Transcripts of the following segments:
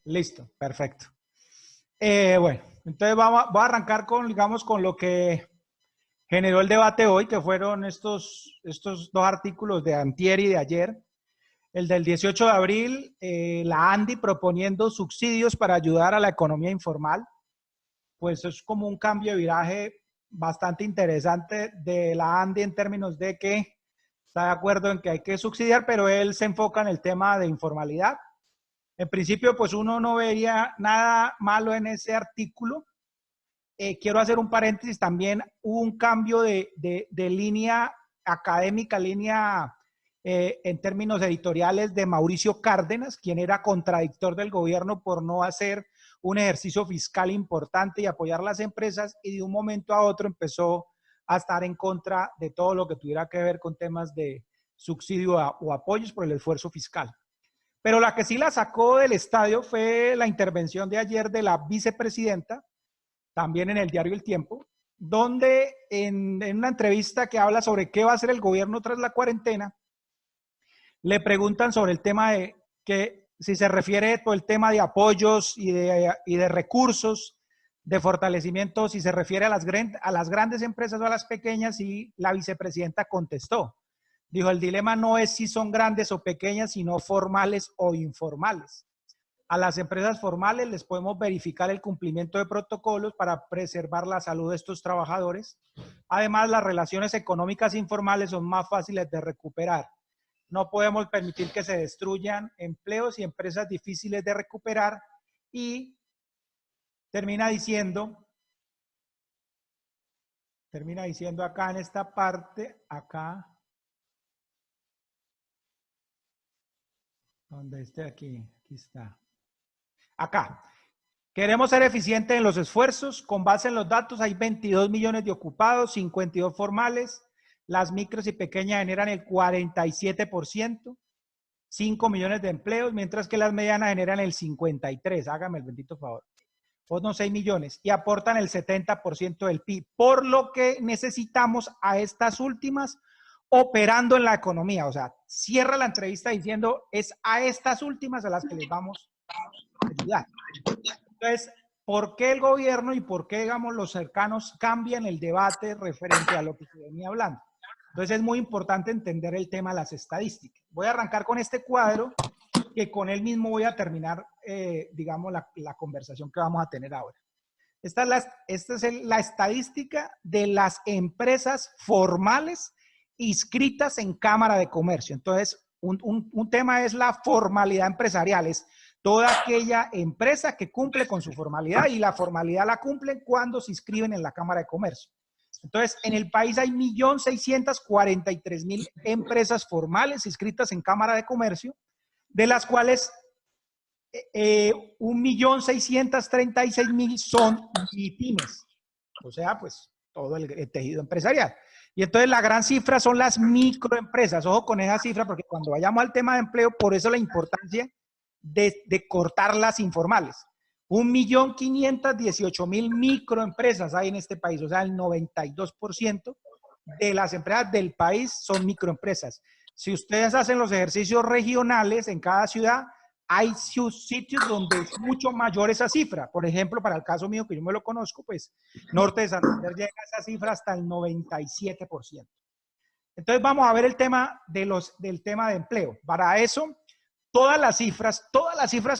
Listo, perfecto. Bueno, entonces voy a arrancar con, digamos, con lo que generó el debate hoy, que fueron estos dos artículos de antier y de ayer. El del 18 de abril, la ANDI proponiendo subsidios para ayudar a la economía informal. Pues es como un cambio de viraje bastante interesante de la ANDI en términos de que está de acuerdo en que hay que subsidiar, pero él se enfoca en el tema de informalidad. En principio, pues uno no vería nada malo en ese artículo. Quiero hacer un paréntesis también, hubo un cambio de línea académica, en términos editoriales de Mauricio Cárdenas, quien era contradictor del gobierno por no hacer un ejercicio fiscal importante y apoyar las empresas, y de un momento a otro empezó a estar en contra de todo lo que tuviera que ver con temas de subsidio o apoyos por el esfuerzo fiscal. Pero la que sí la sacó del estadio fue la intervención de ayer de la vicepresidenta, también en el diario El Tiempo, donde en una entrevista que habla sobre qué va a hacer el gobierno tras la cuarentena, le preguntan sobre el tema de que si se refiere todo el tema de apoyos y de recursos, de fortalecimiento, si se refiere a las grandes empresas o a las pequeñas, y la vicepresidenta contestó. Dijo, el dilema no es si son grandes o pequeñas, sino formales o informales. A las empresas formales les podemos verificar el cumplimiento de protocolos para preservar la salud de estos trabajadores. Además, las relaciones económicas informales son más fáciles de recuperar. No podemos permitir que se destruyan empleos y empresas difíciles de recuperar. Y termina diciendo acá en esta parte, acá, donde esté aquí está. Acá, queremos ser eficientes en los esfuerzos. Con base en los datos, hay 22 millones de ocupados, 52 formales. Las micros y pequeñas generan el 47%, 5 millones de empleos, mientras que las medianas generan el 53%. Hágame el bendito favor. O no, 6 millones. Y aportan el 70% del PIB. Por lo que necesitamos a estas últimas operando en la economía. O sea, cierra la entrevista diciendo, es a estas últimas a las que les vamos a ayudar. Entonces, ¿por qué el gobierno y por qué, digamos, los cercanos cambian el debate referente a lo que se venía hablando? Entonces, es muy importante entender el tema de las estadísticas. Voy a arrancar con este cuadro, que con él mismo voy a terminar, digamos, la conversación que vamos a tener ahora. Esta es la estadística de las empresas formales inscritas en Cámara de Comercio. Entonces, un tema es la formalidad empresarial, es toda aquella empresa que cumple con su formalidad, y la formalidad la cumplen cuando se inscriben en la Cámara de Comercio. Entonces, en el país hay 1.643.000 empresas formales inscritas en Cámara de Comercio, de las cuales 1.636.000 son MIPYMES, o sea, pues todo el tejido empresarial. Y entonces la gran cifra son las microempresas. Ojo con esa cifra, porque cuando vayamos al tema de empleo, por eso la importancia de cortar las informales. 1.518.000 microempresas hay en este país, o sea, el 92% de las empresas del país son microempresas. Si ustedes hacen los ejercicios regionales en cada ciudad, hay sitios donde es mucho mayor esa cifra. Por ejemplo, para el caso mío, que yo me lo conozco, pues Norte de Santander llega a esa cifra hasta el 97%. Entonces vamos a ver el tema del tema de empleo. Para eso, todas las cifras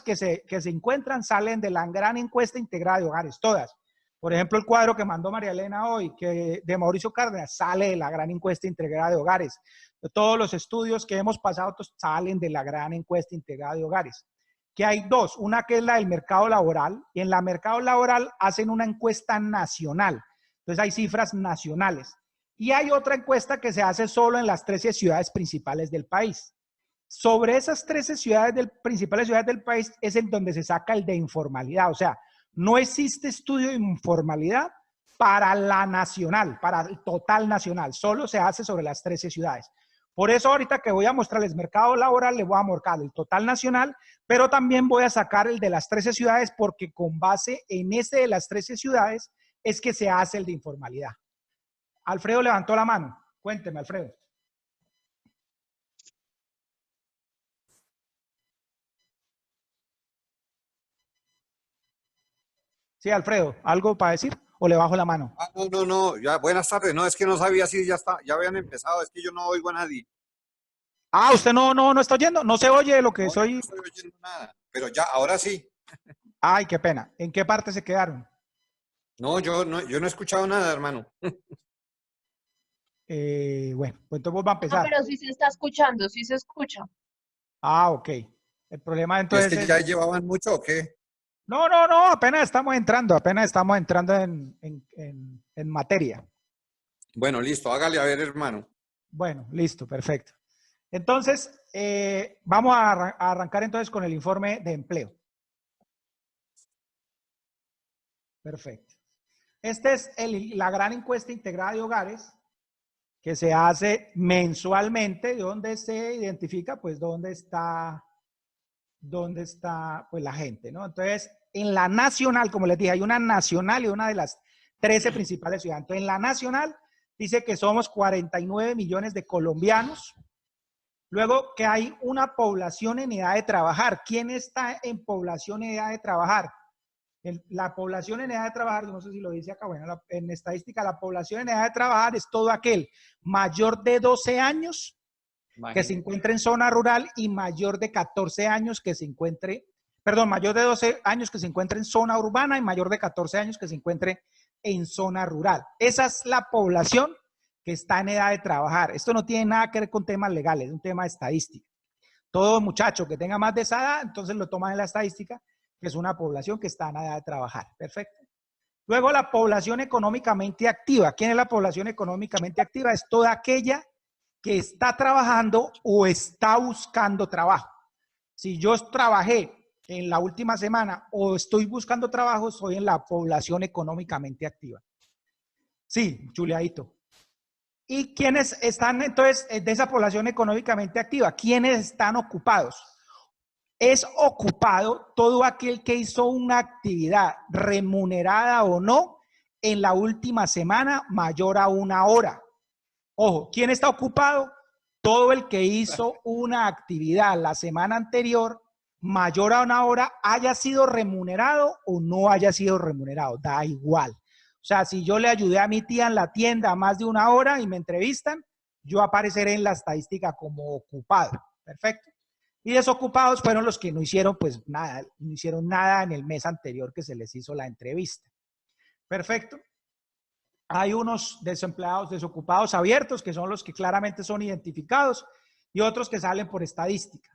que se encuentran salen de la gran encuesta integrada de hogares, todas. Por ejemplo, el cuadro que mandó María Elena hoy, de Mauricio Cárdenas, sale de la gran encuesta integrada de hogares. Todos los estudios que hemos pasado salen de la gran encuesta integrada de hogares. Que hay dos, una que es la del mercado laboral, y en la mercado laboral hacen una encuesta nacional. Entonces hay cifras nacionales. Y hay otra encuesta que se hace solo en las 13 ciudades principales del país. Sobre esas 13 principales ciudades del país es en donde se saca el de informalidad. O sea, no existe estudio de informalidad para la nacional, para el total nacional. Solo se hace sobre las 13 ciudades. Por eso ahorita que voy a mostrarles mercado laboral, les voy a mostrar el total nacional, pero también voy a sacar el de las 13 ciudades porque con base en ese de las 13 ciudades es que se hace el de informalidad. Alfredo levantó la mano. Cuénteme, Alfredo. Sí, Alfredo, ¿algo para decir o le bajo la mano? Ah, no, no, no, ya, buenas tardes. No, es que no sabía si ya está, ya habían empezado, es que yo no oigo a nadie. Ah, usted no está oyendo, no se oye lo que No, yo no soy. estoy oyendo nada. Pero ya, ahora sí. Ay, qué pena. ¿En qué parte se quedaron? No, yo no he escuchado nada, hermano. Bueno, pues entonces vamos a Ah, empezar. pero sí se está escuchando, sí se escucha. Ah, ok. El problema ¿Y es entonces que es... ya llevaban mucho o qué? No, apenas estamos entrando en materia. Bueno, listo, hágale a ver, hermano. Bueno, listo, perfecto. Entonces, vamos a arrancar entonces con el informe de empleo. Perfecto. Esta es la gran encuesta integrada de hogares que se hace mensualmente, donde se identifica, pues, dónde está pues, la gente, ¿no? Entonces, en la nacional, como les dije, hay una nacional y una de las 13 principales ciudades. Entonces, en la nacional dice que somos 49 millones de colombianos. Luego, que hay una población en edad de trabajar. ¿Quién está en población en edad de trabajar? La población en edad de trabajar, no sé si lo dice acá, bueno, en estadística, la población en edad de trabajar es todo aquel mayor de 12 años que se encuentre en zona rural y mayor de 14 años que se encuentre, perdón, mayor de 12 años que se encuentre en zona urbana y mayor de 14 años que se encuentre en zona rural. Esa es la población que está en edad de trabajar. Esto no tiene nada que ver con temas legales, es un tema de estadística. Todo muchacho que tenga más de esa edad, entonces lo toman en la estadística, que es una población que está en edad de trabajar. Perfecto. Luego, la población económicamente activa. ¿Quién es la población económicamente activa? Es toda aquella que está trabajando o está buscando trabajo. Si yo trabajé en la última semana o estoy buscando trabajo, soy en la población económicamente activa. Sí, chuleadito. ¿Y quiénes están entonces de esa población económicamente activa? ¿Quiénes están ocupados? Es ocupado todo aquel que hizo una actividad remunerada o no en la última semana mayor a una hora. Ojo, ¿quién está ocupado? Todo el que hizo una actividad la semana anterior mayor a una hora, haya sido remunerado o no haya sido remunerado, da igual. O sea, si yo le ayudé a mi tía en la tienda más de una hora y me entrevistan, yo apareceré en la estadística como ocupado. Perfecto. Y desocupados fueron los que no hicieron pues nada, no hicieron nada en el mes anterior que se les hizo la entrevista. Perfecto. Hay unos desempleados desocupados abiertos, que son los que claramente son identificados, y otros que salen por estadística.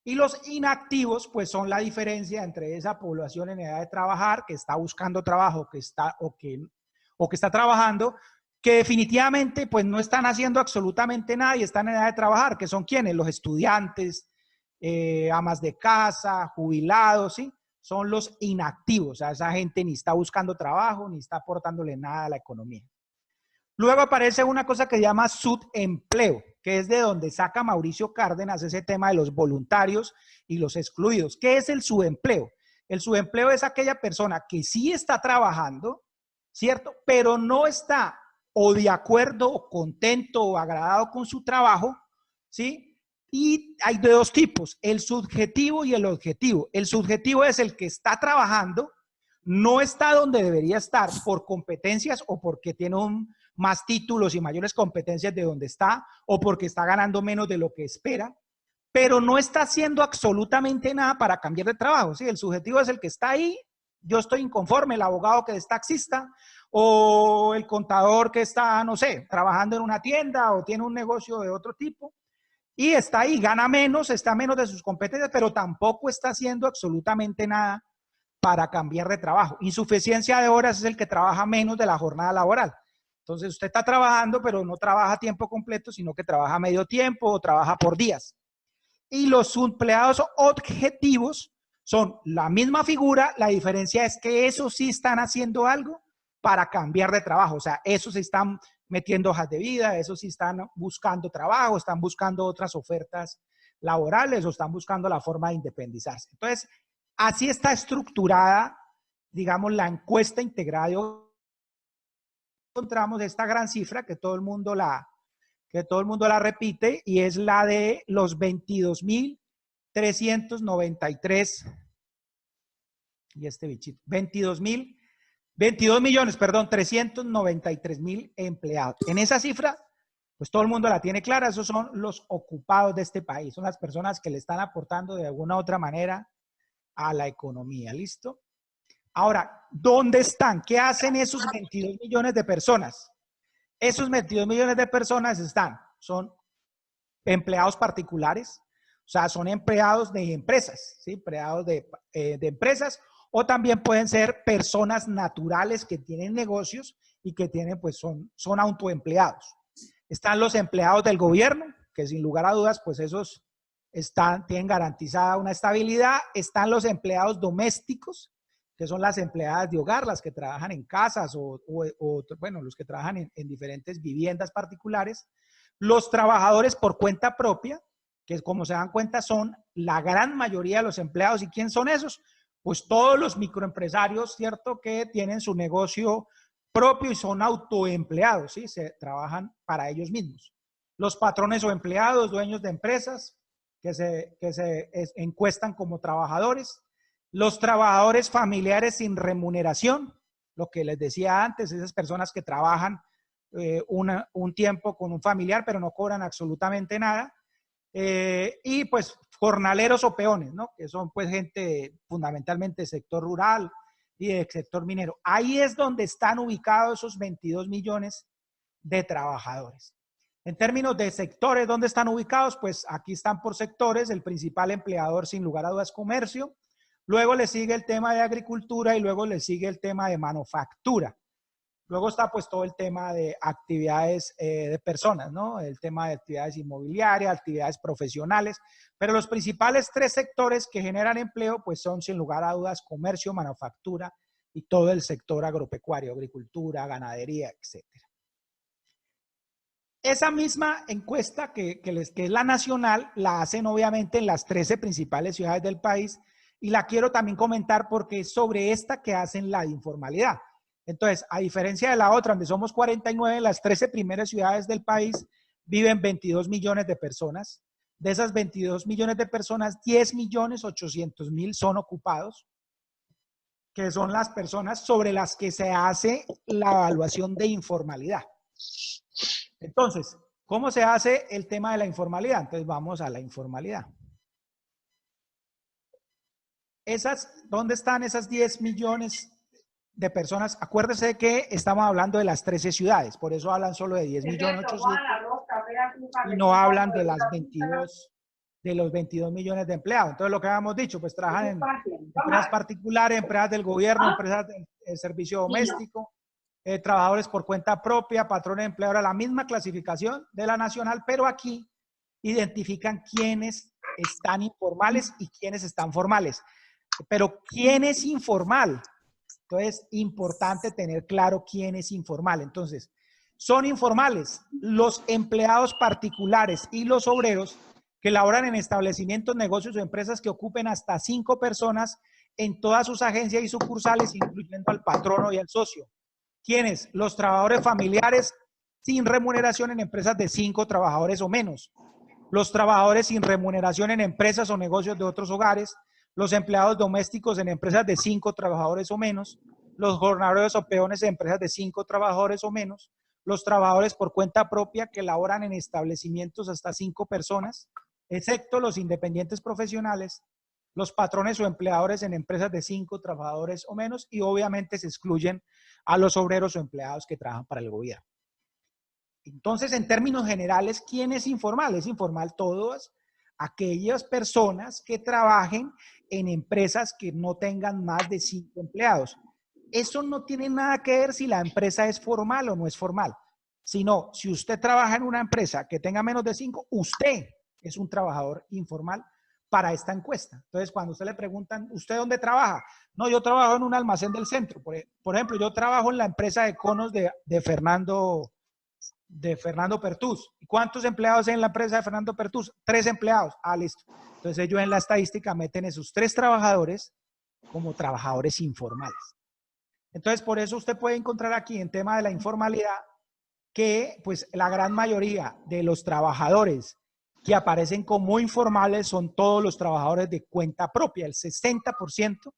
Y los inactivos, pues son la diferencia entre esa población en edad de trabajar, que está buscando trabajo, que está, o que está trabajando, que definitivamente pues no están haciendo absolutamente nada y están en edad de trabajar, que son quienes, los estudiantes, amas de casa, jubilados, ¿sí? Son los inactivos, o sea, esa gente ni está buscando trabajo, ni está aportándole nada a la economía. Luego aparece una cosa que se llama subempleo, que es de donde saca Mauricio Cárdenas ese tema de los voluntarios y los excluidos. ¿Qué es el subempleo? El subempleo es aquella persona que sí está trabajando, ¿cierto? Pero no está o de acuerdo, o contento, o agradado con su trabajo, ¿sí? Y hay de dos tipos, el subjetivo y el objetivo. El subjetivo es el que está trabajando, no está donde debería estar por competencias o porque tiene más títulos y mayores competencias de donde está o porque está ganando menos de lo que espera, pero no está haciendo absolutamente nada para cambiar de trabajo. ¿Sí? El subjetivo es el que está ahí, yo estoy inconforme, el abogado que es taxista o el contador que está, no sé, trabajando en una tienda o tiene un negocio de otro tipo y está ahí, gana menos, está menos de sus competencias, pero tampoco está haciendo absolutamente nada para cambiar de trabajo. Insuficiencia de horas es el que trabaja menos de la jornada laboral. Entonces usted está trabajando, pero no trabaja a tiempo completo, sino que trabaja medio tiempo o trabaja por días. Y los empleados objetivos son la misma figura, la diferencia es que esos sí están haciendo algo para cambiar de trabajo, o sea, esos están metiendo hojas de vida, esos sí están buscando trabajo, están buscando otras ofertas laborales o están buscando la forma de independizarse. Entonces, así está estructurada, digamos, la encuesta integrada. Encontramos esta gran cifra que todo el mundo la repite y es la de los 22.393 y este bichito, 22 millones, perdón, 393.000 empleados. En esa cifra, pues todo el mundo la tiene clara, esos son los ocupados de este país, son las personas que le están aportando de alguna u otra manera a la economía, ¿listo? Ahora, ¿dónde están? ¿Qué hacen esos 22 millones de personas? Esos 22 millones de personas son empleados particulares, o sea, son empleados de empresas, ¿sí? Empleados de empresas, o también pueden ser personas naturales que tienen negocios y que tienen, pues son autoempleados. Están los empleados del gobierno, que sin lugar a dudas, pues esos tienen garantizada una estabilidad. Están los empleados domésticos, que son las empleadas de hogar, las que trabajan en casas bueno, los que trabajan en diferentes viviendas particulares. Los trabajadores por cuenta propia, que como se dan cuenta son la gran mayoría de los empleados. ¿Y quién son esos? Pues todos los microempresarios, ¿cierto? Que tienen su negocio propio y son autoempleados, ¿sí? Se trabajan para ellos mismos. Los patrones o empleados, dueños de empresas, que se encuestan como trabajadores. Los trabajadores familiares sin remuneración, lo que les decía antes, esas personas que trabajan un tiempo con un familiar, pero no cobran absolutamente nada. Y pues jornaleros o peones, ¿no? Que son pues gente fundamentalmente del sector rural y del sector minero. Ahí es donde están ubicados esos 22 millones de trabajadores. En términos de sectores, ¿dónde están ubicados? Pues aquí están por sectores. El principal empleador, sin lugar a dudas, comercio. Luego le sigue el tema de agricultura y luego le sigue el tema de manufactura. Luego está pues todo el tema de actividades de personas, ¿no? El tema de actividades inmobiliarias, actividades profesionales, pero los principales tres sectores que generan empleo pues son sin lugar a dudas comercio, manufactura y todo el sector agropecuario, agricultura, ganadería, etcétera. Esa misma encuesta que es la nacional, la hacen obviamente en las 13 principales ciudades del país y la quiero también comentar porque es sobre esta que hacen la informalidad. Entonces, a diferencia de la otra, donde somos 49, las 13 primeras ciudades del país viven 22 millones de personas. De esas 22 millones de personas, 10.800.000 son ocupados, que son las personas sobre las que se hace la evaluación de informalidad. Entonces, ¿cómo se hace el tema de la informalidad? Entonces, vamos a la informalidad. ¿Dónde están esas 10 millones de personas? Acuérdese que estamos hablando de las 13 ciudades, por eso hablan solo de 10.800.000 y no hablan de las 22, de los 22 millones de empleados. Entonces, lo que habíamos dicho, pues trabajan en empresas particulares, empresas del gobierno, empresas del servicio doméstico, trabajadores por cuenta propia, patrones de empleadores, la misma clasificación de la nacional, pero aquí identifican quiénes están informales y quiénes están formales. Pero ¿quién es informal? Entonces, importante tener claro quién es informal. Entonces, son informales los empleados particulares y los obreros que laboran en establecimientos, negocios o empresas que ocupen hasta 5 personas en todas sus agencias y sucursales, incluyendo al patrono y al socio. ¿Quiénes? Los trabajadores familiares sin remuneración en empresas de 5 trabajadores o menos. Los trabajadores sin remuneración en empresas o negocios de otros hogares. Los empleados domésticos en empresas de 5 trabajadores o menos, los jornaleros o peones en empresas de 5 trabajadores o menos, los trabajadores por cuenta propia que laboran en establecimientos hasta 5 personas, excepto los independientes profesionales, los patrones o empleadores en empresas de 5 trabajadores o menos y obviamente se excluyen a los obreros o empleados que trabajan para el gobierno. Entonces, en términos generales, ¿quién es informal? Es informal todas aquellas personas que trabajen en empresas que no tengan más de 5 empleados. Eso no tiene nada que ver si la empresa es formal o no es formal, sino si usted trabaja en una empresa que tenga menos de 5, usted es un trabajador informal para esta encuesta. Entonces, cuando usted le preguntan, ¿usted dónde trabaja? No, yo trabajo en un almacén del centro. Por ejemplo, yo trabajo en la empresa de conos de Fernando de Fernando Pertús. ¿Y cuántos empleados hay en la empresa de Fernando Pertús? 3 empleados. Ah, listo. Entonces ellos en la estadística meten esos 3 trabajadores como trabajadores informales. Entonces, por eso usted puede encontrar aquí en tema de la informalidad que pues la gran mayoría de los trabajadores que aparecen como informales son todos los trabajadores de cuenta propia. El 60%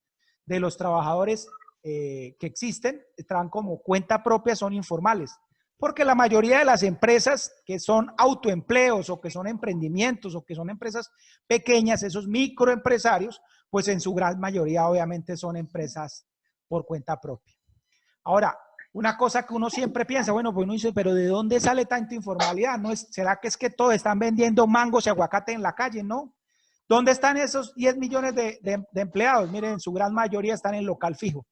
de los trabajadores que existen, trabajan como cuenta propia, son informales. Porque la mayoría de las empresas que son autoempleos o que son emprendimientos o que son empresas pequeñas, esos microempresarios, pues en su gran mayoría obviamente son empresas por cuenta propia. Ahora, una cosa que uno siempre piensa, bueno, pues uno dice, pero ¿de dónde sale tanta informalidad? ¿No es, será que es que todos están vendiendo mangos y aguacate en la calle? No. ¿Dónde están esos 10 millones de empleados? Miren, en su gran mayoría están en local fijo.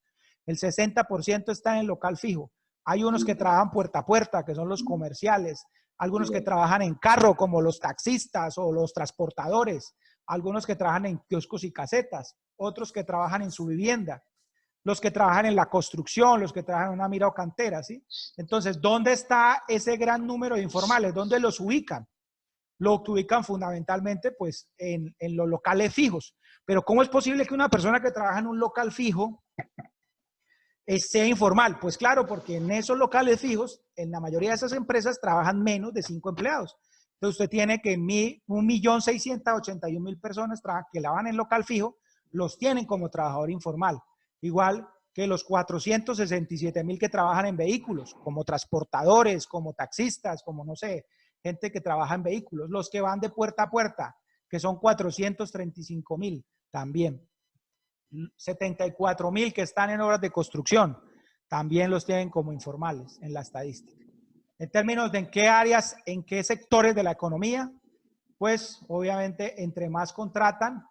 El 60% están en local fijo. Hay unos que trabajan puerta a puerta, que son los comerciales. Algunos que trabajan en carro, como los taxistas o los transportadores. Algunos que trabajan en kioscos y casetas. Otros que trabajan en su vivienda. Los que trabajan en la construcción, los que trabajan en una mira o cantera, ¿sí? Entonces, ¿dónde está ese gran número de informales? ¿Dónde los ubican? Lo que ubican fundamentalmente, pues, en los locales fijos. Pero ¿cómo es posible que una persona que trabaja en un local fijo sea informal? Pues claro, porque en esos locales fijos, en la mayoría de esas empresas trabajan menos de 5 empleados. Entonces usted tiene que 1.681.000 personas que lavan en local fijo, los tienen como trabajador informal. Igual que los 467.000 que trabajan en vehículos, como transportadores, como taxistas, como no sé, gente que trabaja en vehículos. Los que van de puerta a puerta, que son 435.000 también. 74.000 que están en obras de construcción, también los tienen como informales en la estadística. En términos de en qué áreas, en qué sectores de la economía, pues obviamente entre más contratan,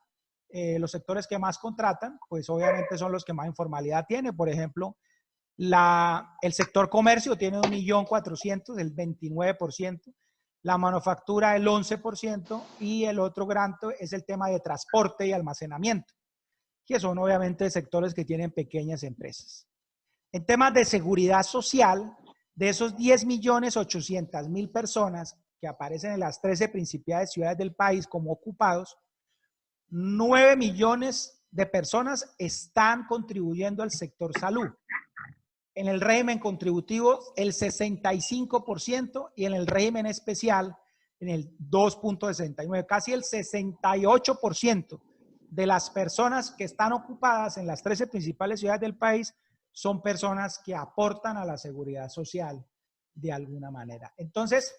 los sectores que más contratan, pues obviamente son los que más informalidad tienen. Por ejemplo, el sector comercio tiene 1.400.000, el 29%, la manufactura el 11% y el otro gran es el tema de transporte y almacenamiento, que son obviamente sectores que tienen pequeñas empresas. En temas de seguridad social, de esos 10.800.000 personas que aparecen en las 13 principales ciudades del país como ocupados, 9 millones de personas están contribuyendo al sector salud. En el régimen contributivo, el 65% y en el régimen especial, en el 2.69, casi el 68% de las personas que están ocupadas en las 13 principales ciudades del país son personas que aportan a la seguridad social de alguna manera. Entonces,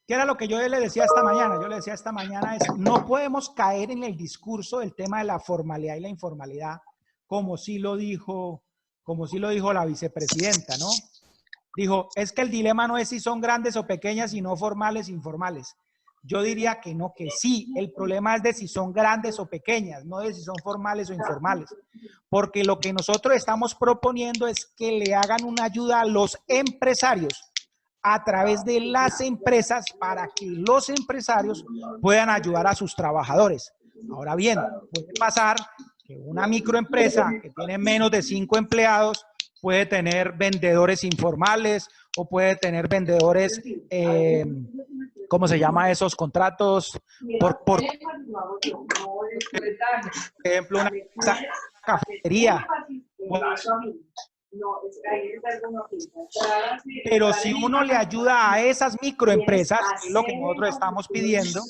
¿qué era lo que yo le decía esta mañana? Yo le decía esta mañana es, no podemos caer en el discurso del tema de la formalidad y la informalidad, como sí lo dijo la vicepresidenta, ¿no? Dijo, es que el dilema no es si son grandes o pequeñas, sino formales e informales. Yo diría que no, que sí. El problema es de si son grandes o pequeñas, no de si son formales o informales. Porque lo que nosotros estamos proponiendo es que le hagan una ayuda a los empresarios a través de las empresas para que los empresarios puedan ayudar a sus trabajadores. Ahora bien, puede pasar que una microempresa que tiene menos de 5 empleados puede tener vendedores informales o puede tener vendedores, ¿cómo se llama esos contratos? Por ejemplo, una cafetería. Pero si uno le ayuda a esas microempresas, que es lo que nosotros estamos pidiendo,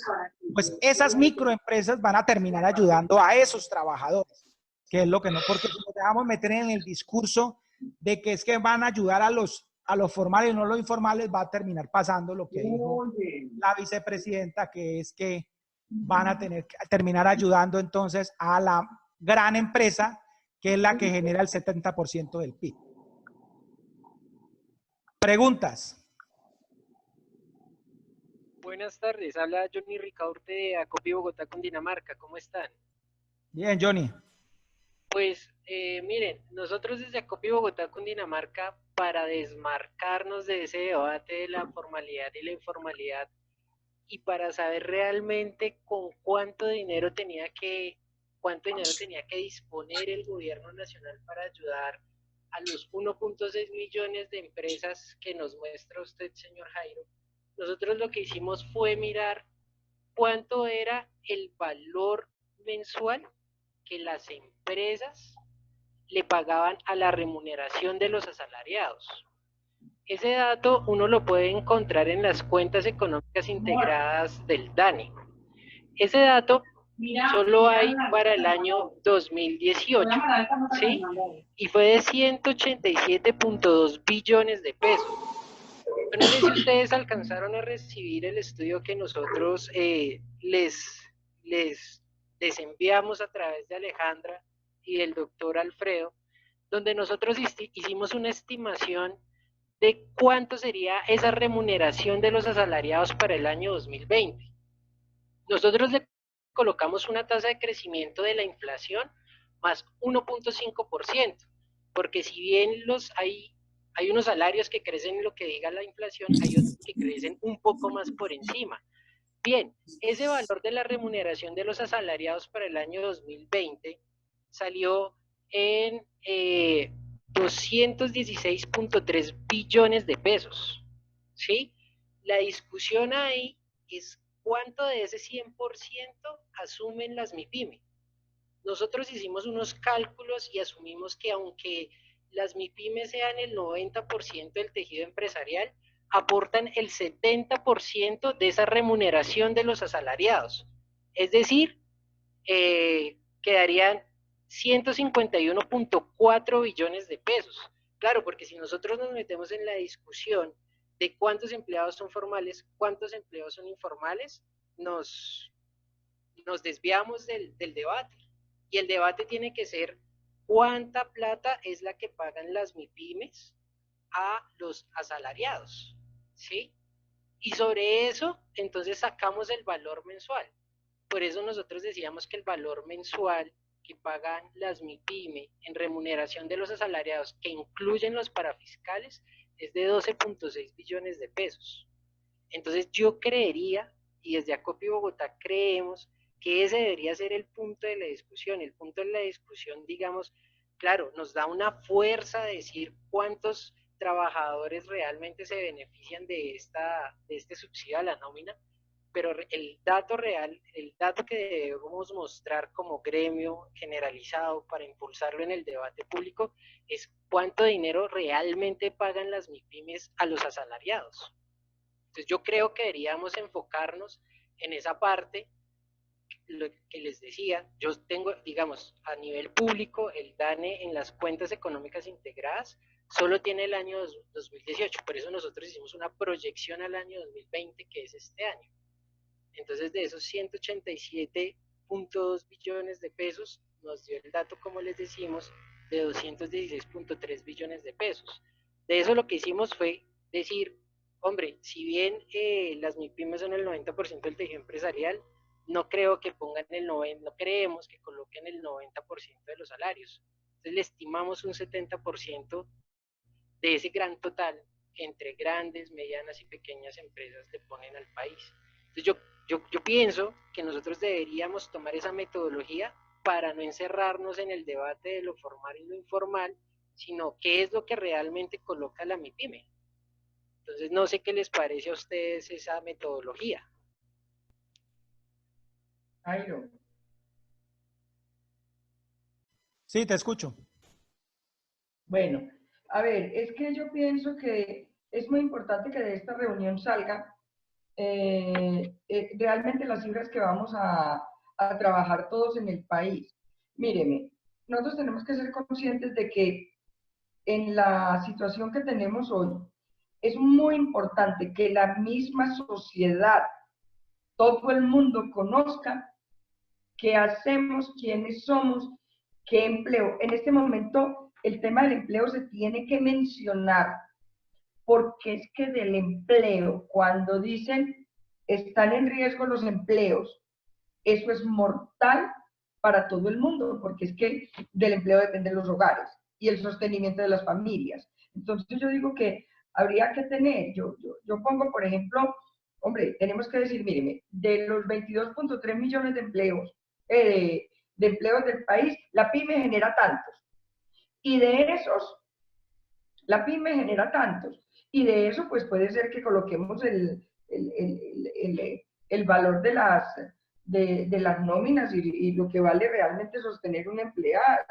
pues esas microempresas van a terminar ayudando a esos trabajadores, que es lo que no, porque si nos dejamos meter en el discurso de que es que van a ayudar a los formales y no a los informales, va a terminar pasando lo que dijo la vicepresidenta, que es que van a tener que terminar ayudando entonces a la gran empresa, que es la que genera el 70% del PIB. ¿Preguntas? Buenas tardes, habla Johnny Ricaurte de Acopi Bogotá, Cundinamarca. ¿Cómo están? Bien, Johnny. Pues miren, nosotros desde Acopi Bogotá, Cundinamarca, para desmarcarnos de ese debate de la formalidad y la informalidad y para saber realmente con cuánto dinero tenía que disponer el gobierno nacional para ayudar a los 1.6 millones de empresas que nos muestra usted, señor Jairo, nosotros lo que hicimos fue mirar cuánto era el valor mensual que las empresas le pagaban a la remuneración de los asalariados. Ese dato uno lo puede encontrar en las cuentas económicas integradas del DANE. Ese dato solo hay para el año 2018, ¿sí? Y fue de 187.2 billones de pesos. Yo no sé si ustedes alcanzaron a recibir el estudio que nosotros les enviamos a través de Alejandra y del doctor Alfredo, donde nosotros hicimos una estimación de cuánto sería esa remuneración de los asalariados para el año 2020. Nosotros le colocamos una tasa de crecimiento de la inflación más 1.5%, porque si bien hay unos salarios que crecen lo que diga la inflación, hay otros que crecen un poco más por encima. Bien, ese valor de la remuneración de los asalariados para el año 2020 salió en 216.3 billones de pesos, ¿sí? La discusión ahí es cuánto de ese 100% asumen las MIPYME. Nosotros hicimos unos cálculos y asumimos que aunque las MIPYME sean el 90% del tejido empresarial, aportan el 70% de esa remuneración de los asalariados. Es decir, quedarían 151.4 billones de pesos. Claro, porque si nosotros nos metemos en la discusión de cuántos empleados son formales, cuántos empleados son informales, nos desviamos del debate. Y el debate tiene que ser cuánta plata es la que pagan las MIPYMES a los asalariados, ¿sí? Y sobre eso, entonces sacamos el valor mensual. Por eso nosotros decíamos que el valor mensual que pagan las MIPYME en remuneración de los asalariados, que incluyen los parafiscales, es de 12.6 billones de pesos. Entonces yo creería, y desde Acopio Bogotá creemos, que ese debería ser el punto de la discusión. El punto de la discusión, digamos, claro, nos da una fuerza de decir cuántos trabajadores realmente se benefician de este subsidio a la nómina, pero el dato real, el dato que debemos mostrar como gremio generalizado para impulsarlo en el debate público es cuánto dinero realmente pagan las MIPYMES a los asalariados. Entonces yo creo que deberíamos enfocarnos en esa parte. Lo que les decía, yo tengo, digamos, a nivel público, el DANE en las cuentas económicas integradas solo tiene el año 2018, por eso nosotros hicimos una proyección al año 2020, que es este año. Entonces, de esos 187.2 billones de pesos, nos dio el dato, como les decimos, de 216.3 billones de pesos. De eso lo que hicimos fue decir, hombre, si bien las MIPYMES son el 90% del tejido empresarial, no creo que pongan no creemos que coloquen el 90% de los salarios. Entonces le estimamos un 70% de ese gran total que entre grandes, medianas y pequeñas empresas le ponen al país. Entonces yo pienso que nosotros deberíamos tomar esa metodología para no encerrarnos en el debate de lo formal y lo informal, sino qué es lo que realmente coloca la MIPYME. Entonces no sé qué les parece a ustedes esa metodología. Jairo. Sí, te escucho. Bueno, a ver, es que yo pienso que es muy importante que de esta reunión salga realmente las cifras que vamos a trabajar todos en el país. Míreme, nosotros tenemos que ser conscientes de que en la situación que tenemos hoy, es muy importante que la misma sociedad, todo el mundo conozca qué hacemos, quiénes somos, qué empleo. En este momento, el tema del empleo se tiene que mencionar, porque es que del empleo, cuando dicen están en riesgo los empleos, eso es mortal para todo el mundo, porque es que del empleo dependen los hogares y el sostenimiento de las familias. Entonces yo digo que habría que tener, yo pongo, por ejemplo, hombre, tenemos que decir, míreme, de los 22.3 millones de empleos, de empleos del país, la PYME genera tantos. Y de esos, La pyme genera tantos. Y de eso, pues puede ser que coloquemos el valor de las nóminas y lo que vale realmente sostener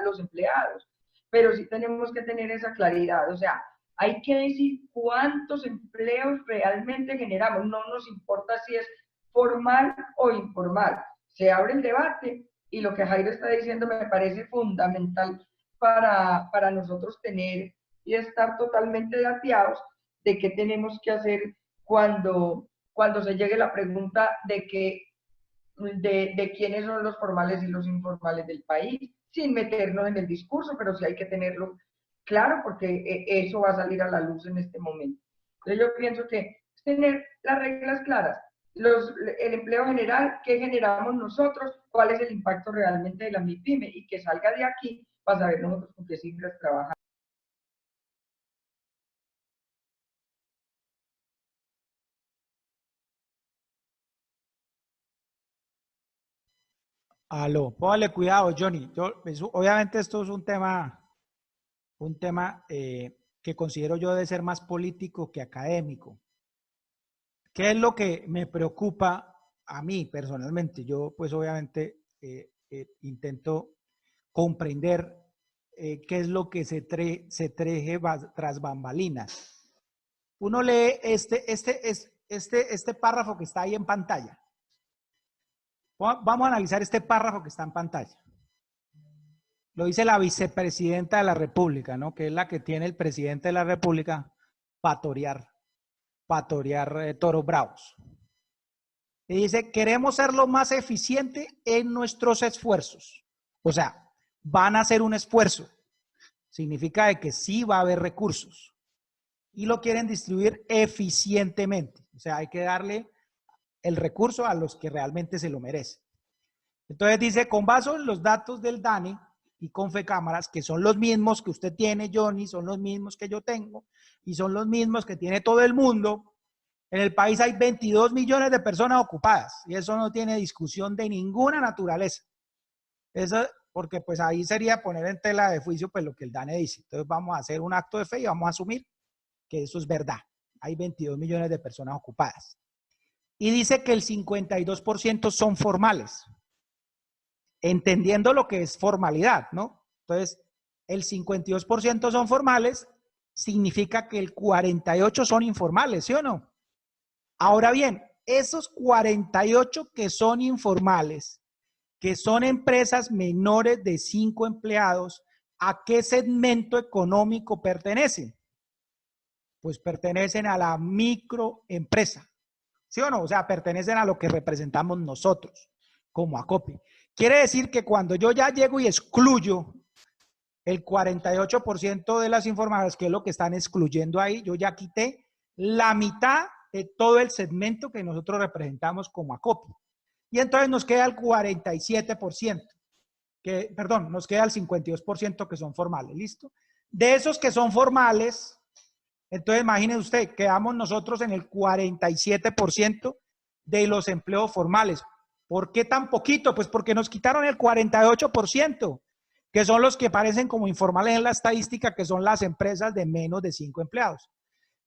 los empleados. Pero sí tenemos que tener esa claridad. O sea, hay que decir cuántos empleos realmente generamos. No nos importa si es formal o informal. Se abre el debate y lo que Jairo está diciendo me parece fundamental para nosotros tener y estar totalmente dateados de qué tenemos que hacer cuando se llegue la pregunta de quiénes son los formales y los informales del país, sin meternos en el discurso, pero sí hay que tenerlo claro porque eso va a salir a la luz en este momento. Entonces yo pienso que es tener las reglas claras, el empleo general, qué generamos nosotros, cuál es el impacto realmente de la MIPYME y que salga de aquí para saber nosotros con qué cifras trabajamos. Aló, póngale cuidado, Johnny. Obviamente esto es un tema que considero yo de ser más político que académico. ¿Qué es lo que me preocupa a mí personalmente? Yo pues obviamente intento comprender qué es lo que se teje tras bambalinas. Uno lee este párrafo que está ahí en pantalla. Vamos a analizar este párrafo que está en pantalla. Lo dice la vicepresidenta de la República, ¿no? Que es la que tiene el presidente de la República patorear toros bravos. Y dice, queremos ser lo más eficiente en nuestros esfuerzos. O sea, van a hacer un esfuerzo. Significa de que sí va a haber recursos. Y lo quieren distribuir eficientemente. O sea, hay que darle el recurso a los que realmente se lo merecen. Entonces dice, con base en los datos del DANE y Confecámaras, que son los mismos que usted tiene, Johnny, son los mismos que yo tengo, y son los mismos que tiene todo el mundo, en el país hay 22 millones de personas ocupadas, y eso no tiene discusión de ninguna naturaleza. Eso, porque pues ahí sería poner en tela de juicio pues lo que el DANE dice. Entonces vamos a hacer un acto de fe y vamos a asumir que eso es verdad. Hay 22 millones de personas ocupadas. Y dice que el 52% son formales, entendiendo lo que es formalidad, ¿no? Entonces, el 52% son formales, significa que el 48% son informales, ¿sí o no? Ahora bien, esos 48 que son informales, que son empresas menores de 5 empleados, ¿a qué segmento económico pertenecen? Pues pertenecen a la microempresa. ¿Sí o no? O sea, pertenecen a lo que representamos nosotros como ACOPI. Quiere decir que cuando yo ya llego y excluyo el 48% de las informales, que es lo que están excluyendo ahí, yo ya quité la mitad de todo el segmento que nosotros representamos como ACOPI. Y entonces nos queda el 47%, perdón, nos queda el 52% que son formales, ¿listo? De esos que son formales, entonces imagine usted, quedamos nosotros en el 47% de los empleos formales. ¿Por qué tan poquito? Pues porque nos quitaron el 48%, que son los que parecen como informales en la estadística, que son las empresas de menos de 5 empleados.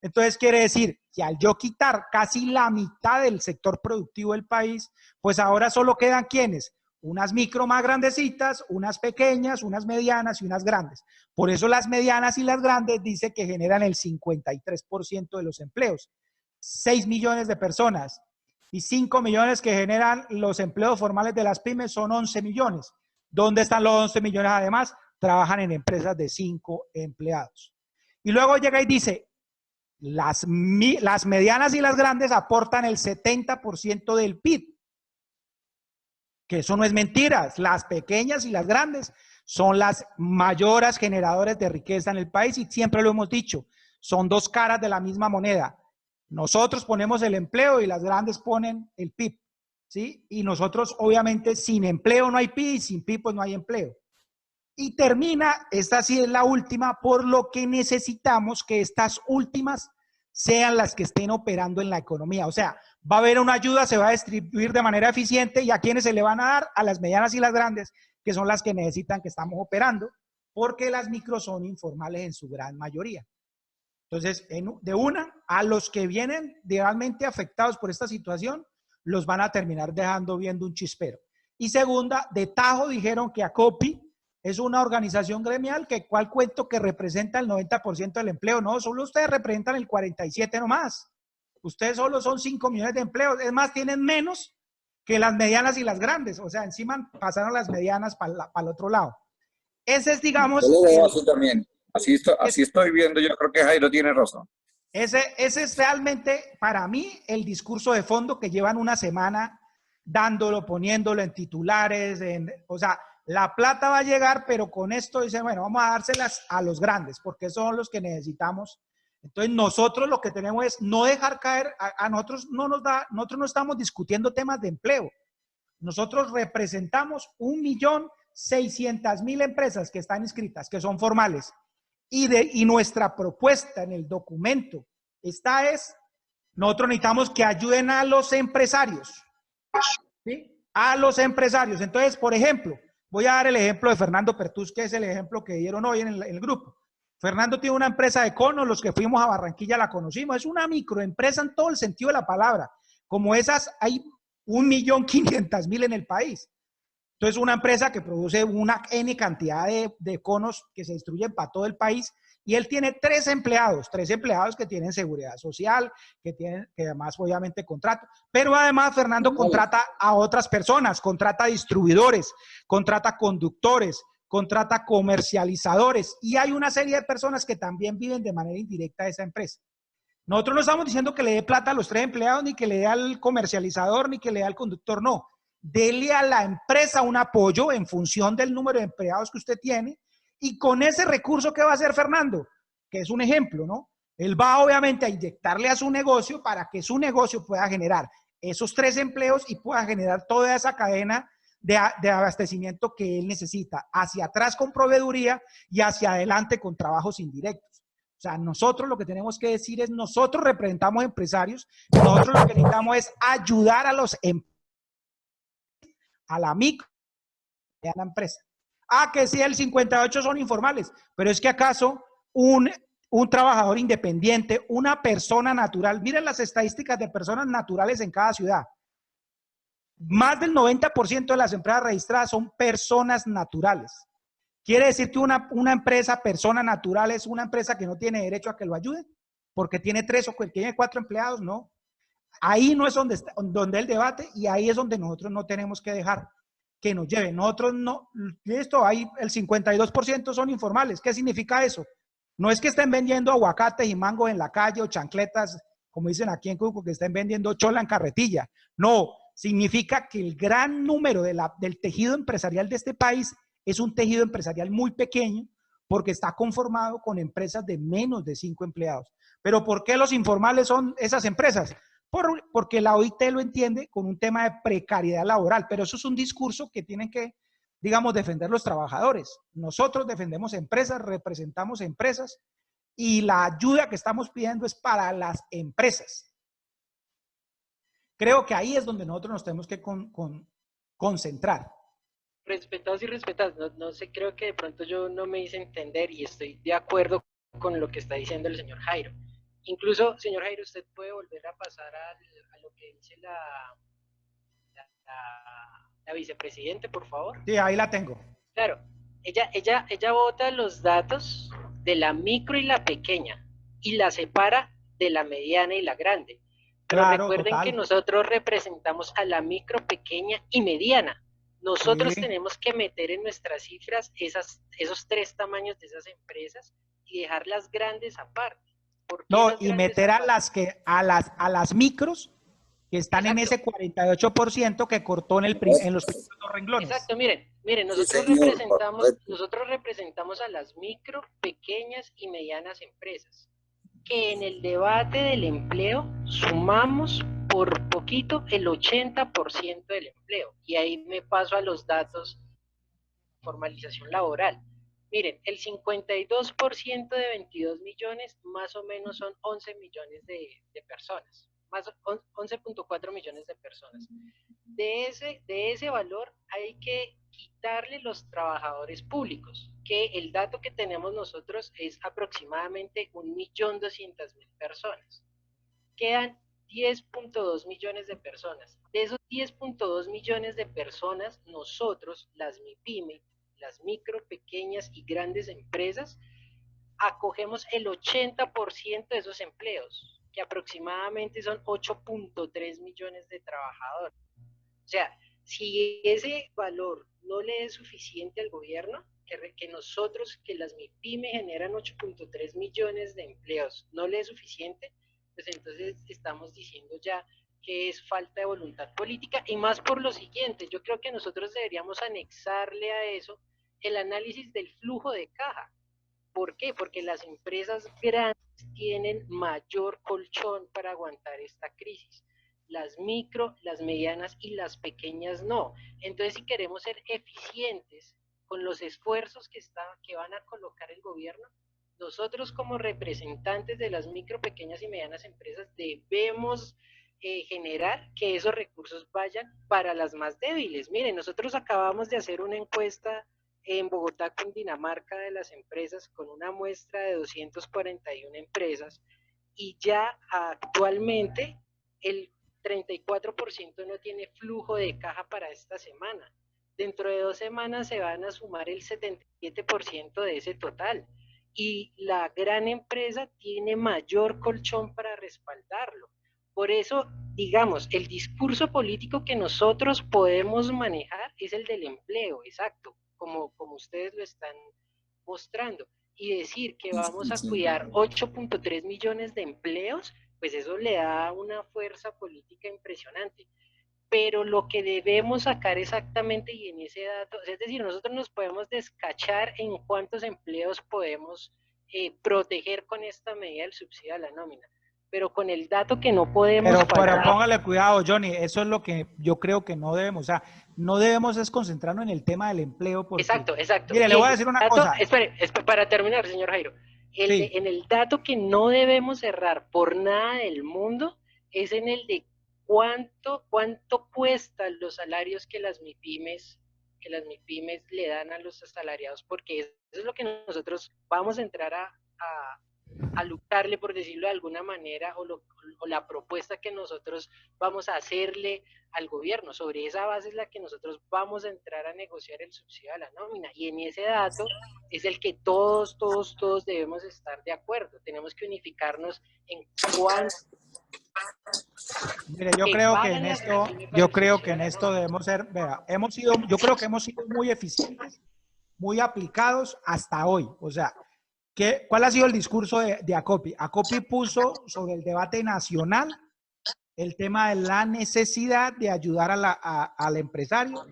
Entonces quiere decir que al yo quitar casi la mitad del sector productivo del país, pues ahora solo quedan ¿quiénes? Unas micro más grandecitas, unas pequeñas, unas medianas y unas grandes. Por eso las medianas y las grandes dice que generan el 53% de los empleos. 6 millones de personas y 5 millones que generan los empleos formales de las pymes son 11 millones. ¿Dónde están los 11 millones además? Trabajan en empresas de 5 empleados. Y luego llega y dice, las medianas y las grandes aportan el 70% del PIB. Que eso no es mentira, las pequeñas y las grandes son las mayores generadoras de riqueza en el país y siempre lo hemos dicho, son dos caras de la misma moneda. Nosotros ponemos el empleo y las grandes ponen el PIB, ¿sí? Y nosotros obviamente sin empleo no hay PIB y sin PIB pues no hay empleo. Y termina, esta sí es la última, por lo que necesitamos que estas últimas sean las que estén operando en la economía. O sea, va a haber una ayuda, se va a distribuir de manera eficiente y a quienes se le van a dar, a las medianas y las grandes, que son las que necesitan que estamos operando, porque las micros son informales en su gran mayoría. Entonces, de una, a los que vienen realmente afectados por esta situación, los van a terminar dejando viendo un chispero. Y segunda, de tajo dijeron que ACOPI es una organización gremial que cual cuento que representa el 90% del empleo. No, solo ustedes representan el 47% nomás. Ustedes solo son 5 millones de empleos. Es más, tienen menos que las medianas y las grandes. O sea, encima pasaron las medianas para el otro lado. Ese es, digamos, Yo lo veo así también. Así es, estoy viendo, yo creo que Jairo tiene razón. ese es realmente, para mí, el discurso de fondo que llevan una semana dándolo, poniéndolo en titulares. O sea, la plata va a llegar, pero con esto dicen, bueno, vamos a dárselas a los grandes, porque son los que necesitamos. Entonces, nosotros lo que tenemos es no dejar caer, a nosotros nosotros no estamos discutiendo temas de empleo. Nosotros representamos 1.600.000 empresas que están inscritas, que son formales. Y nuestra propuesta en el documento nosotros necesitamos que ayuden a los empresarios. ¿Sí? A los empresarios. Entonces, por ejemplo, voy a dar el ejemplo de Fernando Pertús, que es el ejemplo que dieron hoy en el grupo. Fernando tiene una empresa de conos, los que fuimos a Barranquilla la conocimos, es una microempresa en todo el sentido de la palabra. Como esas, hay 1.500.000 en el país. Entonces, una empresa que produce una N cantidad de conos que se distribuyen para todo el país, y él tiene tres empleados que tienen seguridad social, que además obviamente contrato, pero además Fernando contrata a otras personas, contrata distribuidores, contrata conductores, contrata comercializadores, y hay una serie de personas que también viven de manera indirecta de esa empresa. Nosotros no estamos diciendo que le dé plata a los tres empleados, ni que le dé al comercializador, ni que le dé al conductor, no. Dele a la empresa un apoyo en función del número de empleados que usted tiene, y con ese recurso, ¿qué va a hacer Fernando? Que es un ejemplo, ¿no? Él va obviamente a inyectarle a su negocio para que su negocio pueda generar esos tres empleos y pueda generar toda esa cadena de abastecimiento que él necesita, hacia atrás con proveeduría y hacia adelante con trabajos indirectos. O sea, nosotros lo que tenemos que decir es, nosotros representamos empresarios, nosotros lo que necesitamos es ayudar a los empresarios, a la micro y a la empresa. Que sí, el 58 son informales, pero es que acaso un trabajador independiente, una persona natural, miren las estadísticas de personas naturales en cada ciudad. Más del 90% de las empresas registradas son personas naturales. Quiere decir que una empresa, persona natural, es una empresa que no tiene derecho a que lo ayuden, porque tiene 3 o tiene 4 empleados, no. Ahí no es donde el debate, y ahí es donde nosotros no tenemos que dejar que nos lleven. Nosotros no, listo, ahí el 52% son informales. ¿Qué significa eso? No es que estén vendiendo aguacates y mangos en la calle o chancletas, como dicen aquí en Cuco, que estén vendiendo chola en carretilla. No, significa que el gran número del tejido empresarial de este país es un tejido empresarial muy pequeño, porque está conformado con empresas de menos de 5 empleados. ¿Pero por qué los informales son esas empresas? Porque la OIT lo entiende con un tema de precariedad laboral, pero eso es un discurso que tienen que, digamos, defender los trabajadores. Nosotros defendemos empresas, representamos empresas, y la ayuda que estamos pidiendo es para las empresas. Creo que ahí es donde nosotros nos tenemos que concentrar. Respetados y respetados, no sé, creo que de pronto yo no me hice entender y estoy de acuerdo con lo que está diciendo el señor Jairo. Incluso, señor Jairo, usted puede volver a pasar a lo que dice la vicepresidente, por favor. Sí, ahí la tengo. Claro, ella bota los datos de la micro y la pequeña y la separa de la mediana y la grande. Pero claro, recuerden total, que nosotros representamos a la micro, pequeña y mediana. Nosotros sí, tenemos que meter en nuestras cifras esos 3 tamaños de esas empresas y dejar las grandes aparte. ¿Por qué no, las y grandes meter aparte? a las micros que están en Exacto. ese 48% que cortó en los primeros 2 renglones. Exacto, miren, Sí, señor, correcto. nosotros representamos a las micro, pequeñas y medianas empresas, que en el debate del empleo sumamos por poquito el 80% del empleo. Y ahí me paso a los datos de formalización laboral. Miren, el 52% de 22 millones más o menos son 11 millones de personas, más 11.4 millones de personas. de ese valor hay que quitarle los trabajadores públicos, que el dato que tenemos nosotros es aproximadamente 1.200.000 personas. Quedan 10.2 millones de personas. De esos 10.2 millones de personas, nosotros, las MIPYME, las micro, pequeñas y grandes empresas, acogemos el 80% de esos empleos, que aproximadamente son 8.3 millones de trabajadores. O sea, si ese valor no le es suficiente al gobierno, que nosotros, que las MIPYME generan 8.3 millones de empleos, no le es suficiente, pues entonces estamos diciendo ya que es falta de voluntad política, y más por lo siguiente, yo creo que nosotros deberíamos anexarle a eso el análisis del flujo de caja. ¿Por qué? Porque las empresas grandes tienen mayor colchón para aguantar esta crisis. Las micro, las medianas y las pequeñas no. Entonces, si queremos ser eficientes con los esfuerzos que van a colocar el gobierno, nosotros como representantes de las micro, pequeñas y medianas empresas debemos generar que esos recursos vayan para las más débiles. Miren, nosotros acabamos de hacer una encuesta en Bogotá, Cundinamarca, de las empresas, con una muestra de 241 empresas, y ya actualmente el 34% no tiene flujo de caja para esta semana. Dentro de 2 semanas se van a sumar el 77% de ese total, y la gran empresa tiene mayor colchón para respaldarlo. Por eso, digamos, el discurso político que nosotros podemos manejar es el del empleo, exacto, como ustedes lo están mostrando. Y decir que vamos a cuidar 8.3 millones de empleos, pues eso le da una fuerza política impresionante. Pero lo que debemos sacar exactamente y en ese dato, es decir, nosotros nos podemos descachar en cuántos empleos podemos proteger con esta medida del subsidio a la nómina, pero con el dato que no podemos pero póngale cuidado, Johnny, eso es lo que yo creo que no debemos, o sea, no debemos es concentrarnos en el tema del empleo. Porque, exacto. Mire, le voy a decir una cosa. Espere, para terminar, señor Jairo, Sí. en el dato que no debemos cerrar por nada del mundo es en el de cuánto cuestan los salarios que las MIPYMEs le dan a los asalariados, porque eso es lo que nosotros vamos a entrar a lucrarle, por decirlo de alguna manera, o la propuesta que nosotros vamos a hacerle al gobierno. Sobre esa base es la que nosotros vamos a entrar a negociar el subsidio a la nómina, y en ese dato es el que todos debemos estar de acuerdo. Tenemos que unificarnos en cuánto. Mire, yo creo que en esto debemos ser, vea, yo creo que hemos sido muy eficientes, muy aplicados hasta hoy. O sea, ¿cuál ha sido el discurso de Acopi? Acopi puso sobre el debate nacional el tema de la necesidad de ayudar al empresario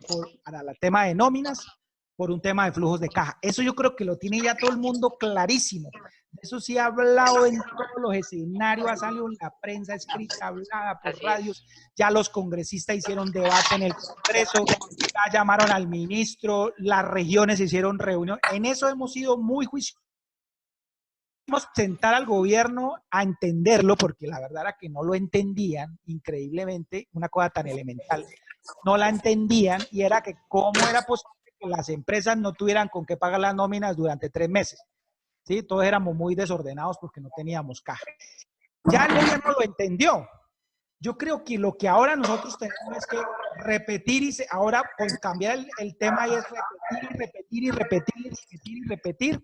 para el tema de nóminas, por un tema de flujos de caja. Eso yo creo que lo tiene ya todo el mundo clarísimo. Eso sí ha hablado en todos los escenarios, ha salido en la prensa escrita, hablada por radios, ya los congresistas hicieron debate en el Congreso, ya llamaron al ministro, las regiones hicieron reunión. En eso hemos sido muy juiciosos. Vamos a sentar al gobierno a entenderlo, porque la verdad era que no lo entendían, increíblemente, una cosa tan elemental. No la entendían, y era que cómo era posible que las empresas no tuvieran con qué pagar las nóminas durante 3 meses. ¿Sí? Todos éramos muy desordenados porque no teníamos caja. Ya el gobierno lo entendió. Yo creo que lo que ahora nosotros tenemos es que repetir, ahora pues cambiar el tema, y es repetir,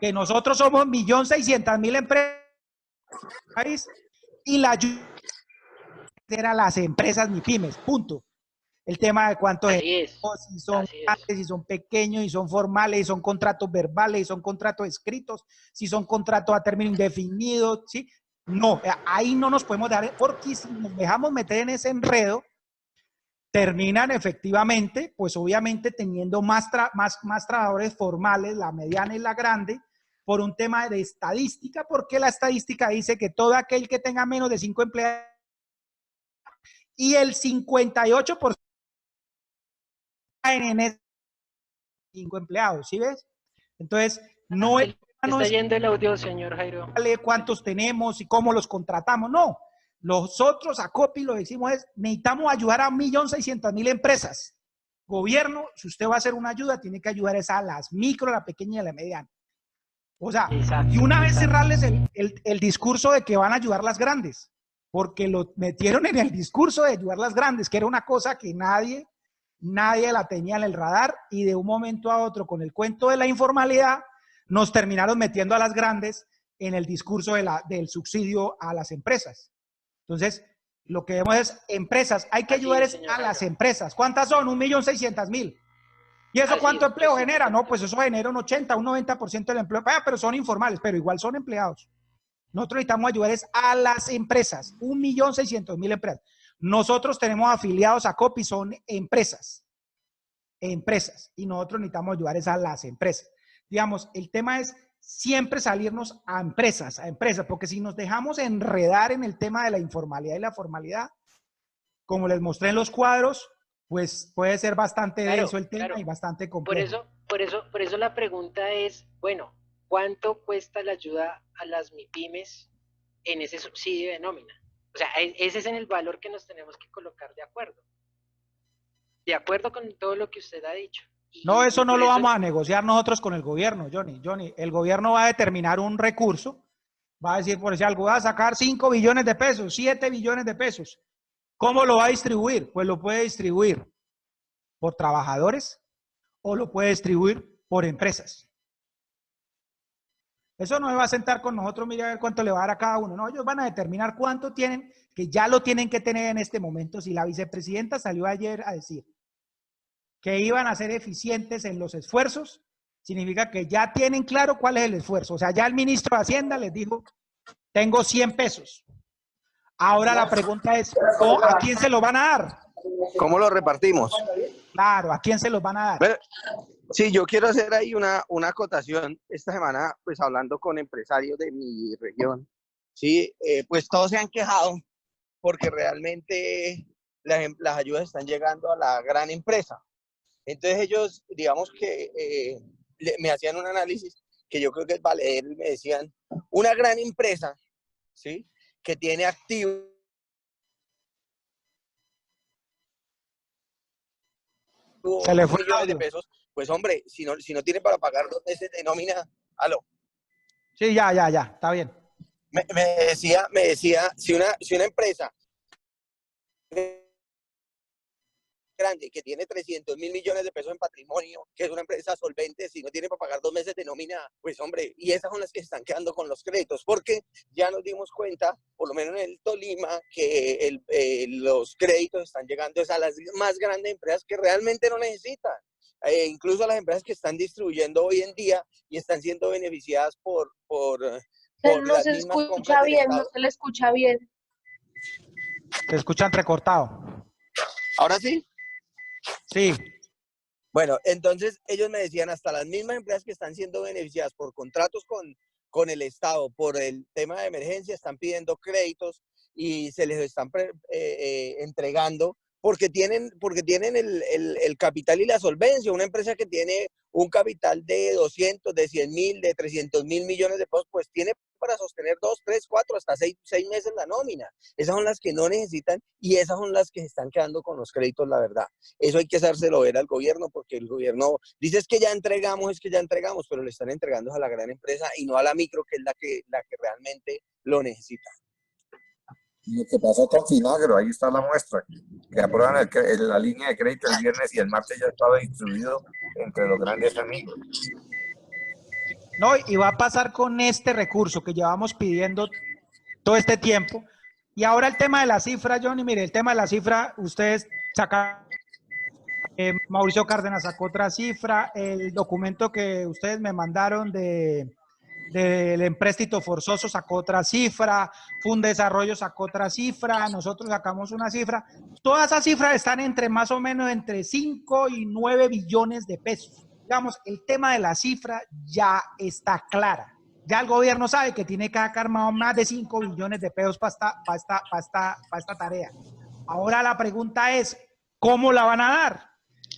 que nosotros somos 1.600.000 empresas y la ayuda era las empresas MIPYMEs, punto. El tema de cuántos si son grandes, si son pequeños, si son formales, si son contratos verbales, si son contratos escritos, si son contratos a término indefinido, ¿sí? No, ahí no nos podemos dejar, porque si nos dejamos meter en ese enredo, terminan efectivamente, pues obviamente teniendo más trabajadores formales, la mediana y la grande, por un tema de estadística, porque la estadística dice que todo aquel que tenga menos de 5 empleados, y el 58% en ese 5 empleados, ¿sí ves? Entonces, no es... Está yendo el audio, señor Jairo. ¿Cuántos tenemos y cómo los contratamos? No. Nosotros a COPI lo que decimos es, necesitamos ayudar a 1.600.000 empresas. Gobierno, si usted va a hacer una ayuda, tiene que ayudar a las micro, la pequeña y a la mediana. O sea, Exacto, y una vez exacto. cerrarles el discurso de que van a ayudar las grandes, porque lo metieron en el discurso de ayudar las grandes, que era una cosa que nadie la tenía en el radar, y de un momento a otro, con el cuento de la informalidad, nos terminaron metiendo a las grandes en el discurso del subsidio a las empresas. Entonces, lo que vemos es empresas, hay que Así ayudar es, es señor a las Jairo. empresas. ¿Cuántas son? 1.600.000. ¿Y eso Así cuánto es, empleo genera? No, precisamente. pues eso genera un 80, un 90% del empleo. Pero son informales, pero igual son empleados. Nosotros necesitamos ayudar es a las empresas, 1.600.000 empresas. Nosotros tenemos afiliados a COPI, son empresas, y nosotros necesitamos ayudar es a las empresas. Digamos, el tema es siempre salirnos a empresas, porque si nos dejamos enredar en el tema de la informalidad y la formalidad, como les mostré en los cuadros, pues puede ser bastante denso el tema y bastante complejo. Por eso la pregunta es, bueno, ¿cuánto cuesta la ayuda a las MIPYMES en ese subsidio de nómina? O sea, ese es en el valor que nos tenemos que colocar de acuerdo. De acuerdo con todo lo que usted ha dicho. No, eso no por lo vamos a negociar nosotros con el gobierno, Johnny. El gobierno va a determinar un recurso, va a decir, por decir algo, va a sacar 5 billones de pesos, 7 billones de pesos. ¿Cómo lo va a distribuir? Pues lo puede distribuir por trabajadores o lo puede distribuir por empresas. Eso no me va a sentar con nosotros, mira a ver cuánto le va a dar a cada uno. No, ellos van a determinar cuánto tienen, que ya lo tienen que tener en este momento. Si la vicepresidenta salió ayer a decir que iban a ser eficientes en los esfuerzos, significa que ya tienen claro cuál es el esfuerzo. O sea, ya el ministro de Hacienda les dijo, tengo 100 pesos. Ahora la pregunta es, ¿a quién se lo van a dar? ¿Cómo lo repartimos? Claro, ¿a quién se los van a dar? Bueno, sí, yo quiero hacer ahí una acotación. Esta semana, pues hablando con empresarios de mi región, sí, pues todos se han quejado porque realmente las ayudas están llegando a la gran empresa. Entonces ellos, digamos que me hacían un análisis que yo creo que es valedero y me decían, una gran empresa, ¿sí?, que tiene activos Se le fue el millones de audio. pesos, pues hombre, si no tiene para pagar 2 meses de nómina, aló. Sí, ya, está bien. Me decía, si una empresa grande que tiene 300.000 millones de pesos en patrimonio, que es una empresa solvente, si no tiene para pagar 2 meses de nómina, pues hombre, y esas son las que se están quedando con los créditos, porque ya nos dimos cuenta, por lo menos en el Tolima, que los créditos están llegando a las más grandes empresas que realmente no necesitan. Incluso a las empresas que están distribuyendo hoy en día y están siendo beneficiadas por No las se mismas escucha compras del bien, no Estado. se le escucha bien. Se escucha entrecortado. ¿Ahora sí? Sí. Bueno, entonces ellos me decían, hasta las mismas empresas que están siendo beneficiadas por contratos con el Estado, por el tema de emergencia, están pidiendo créditos y se les están entregando porque tienen el capital y la solvencia. Una empresa que tiene un capital de 200, de 100.000, de 300.000 millones de pesos, pues tiene para sostener 2, 3, 4, hasta 6 meses la nómina. Esas son las que no necesitan y esas son las que se están quedando con los créditos, la verdad. Eso hay que hacérselo ver al gobierno, porque el gobierno dice es que ya entregamos, pero le están entregando a la gran empresa y no a la micro, que es la que realmente lo necesita. Y lo que pasó con Finagro, ahí está la muestra, que aprueban la línea de crédito el viernes y el martes ya estaba distribuido entre los grandes amigos. No, y va a pasar con este recurso que llevamos pidiendo todo este tiempo. Y ahora el tema de la cifra, Johnny, mire, el tema de la cifra, ustedes sacan, Mauricio Cárdenas sacó otra cifra, el documento que ustedes me mandaron del empréstito forzoso sacó otra cifra, Fundesarrollo sacó otra cifra, nosotros sacamos una cifra. Todas esas cifras están más o menos entre 5 y 9 billones de pesos. Digamos, el tema de la cifra ya está clara. Ya el gobierno sabe que tiene que sacar más de 5 billones de pesos para esta tarea. Ahora la pregunta es, ¿cómo la van a dar?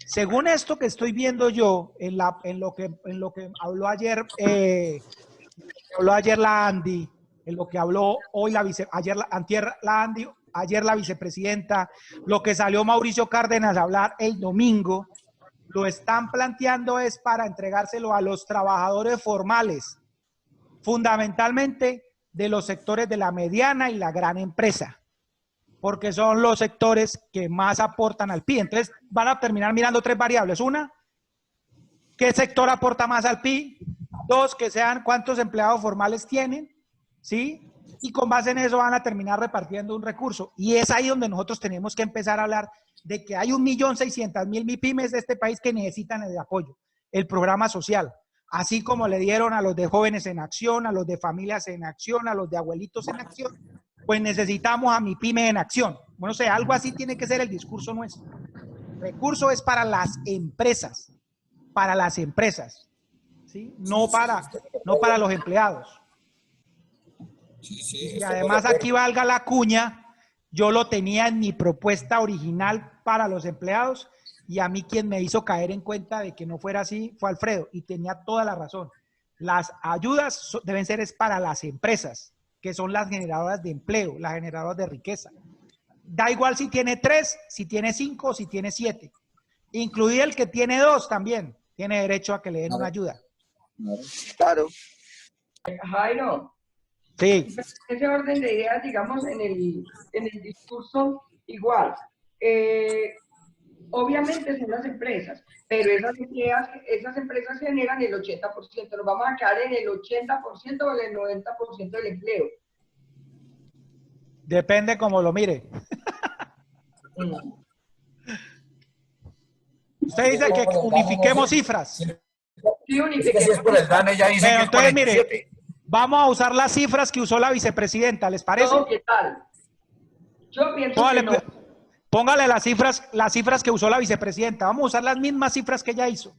Según esto que estoy viendo yo, en lo que habló ayer la Andy, en lo que habló hoy ayer la vicepresidenta, lo que salió Mauricio Cárdenas a hablar el domingo, lo están planteando es para entregárselo a los trabajadores formales, fundamentalmente de los sectores de la mediana y la gran empresa, porque son los sectores que más aportan al PIB. Entonces van a terminar mirando tres variables. Una, ¿qué sector aporta más al PIB? Dos, que sean cuántos empleados formales tienen, ¿sí? Y con base en eso van a terminar repartiendo un recurso. Y es ahí donde nosotros tenemos que empezar a hablar de que hay 1.600.000 MIPYMES de este país que necesitan el apoyo, el programa social. Así como le dieron a los de Jóvenes en Acción, a los de Familias en Acción, a los de Abuelitos en Acción, pues necesitamos a MIPYME en acción. Bueno, o sea, algo así tiene que ser el discurso nuestro. El recurso es para las empresas, ¿sí? No para los empleados. Y además aquí valga la cuña, yo lo tenía en mi propuesta original para los empleados y a mí quien me hizo caer en cuenta de que no fuera así fue Alfredo y tenía toda la razón. Las ayudas deben ser es para las empresas, que son las generadoras de empleo, las generadoras de riqueza. Da igual si tiene 3, si tiene 5 o si tiene 7. Incluido el que tiene 2 también tiene derecho a que le den una ayuda. Claro. Jairo, Sí. ese orden de ideas, digamos, en el discurso igual. Obviamente son las empresas, pero esas empresas generan el 80%. Nos vamos a quedar en el 80% o en el 90% del empleo. Depende cómo lo mire. Usted dice que unifiquemos cifras. Sí, Es que si es por el DANE ya dicen Pero que es entonces, 47. mire, vamos a usar las cifras que usó la vicepresidenta, ¿les parece? No, ¿qué tal? Yo pienso que no. Póngale las cifras que usó la vicepresidenta. Vamos a usar las mismas cifras que ella hizo.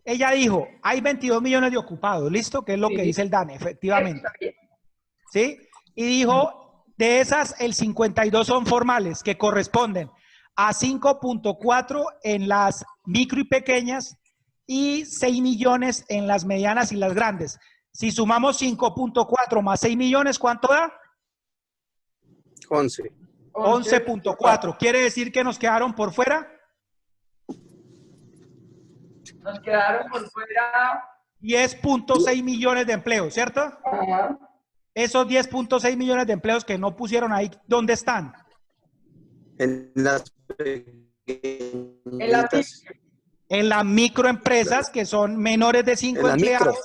Ella dijo, hay 22 millones de ocupados, ¿listo? Que es lo que dice el DANE, efectivamente. ¿Sí? Y dijo, de esas, el 52 son formales, que corresponden a 5.4 en las micro y pequeñas y 6 millones en las medianas y las grandes. Si sumamos 5.4 más 6 millones, ¿cuánto da? 11. 11.4. ¿Quiere decir que nos quedaron por fuera? Nos quedaron por fuera 10.6 millones de empleos, ¿cierto? Ajá. Esos 10.6 millones de empleos que no pusieron ahí, ¿dónde están? En las En las microempresas que son menores de 5 empleados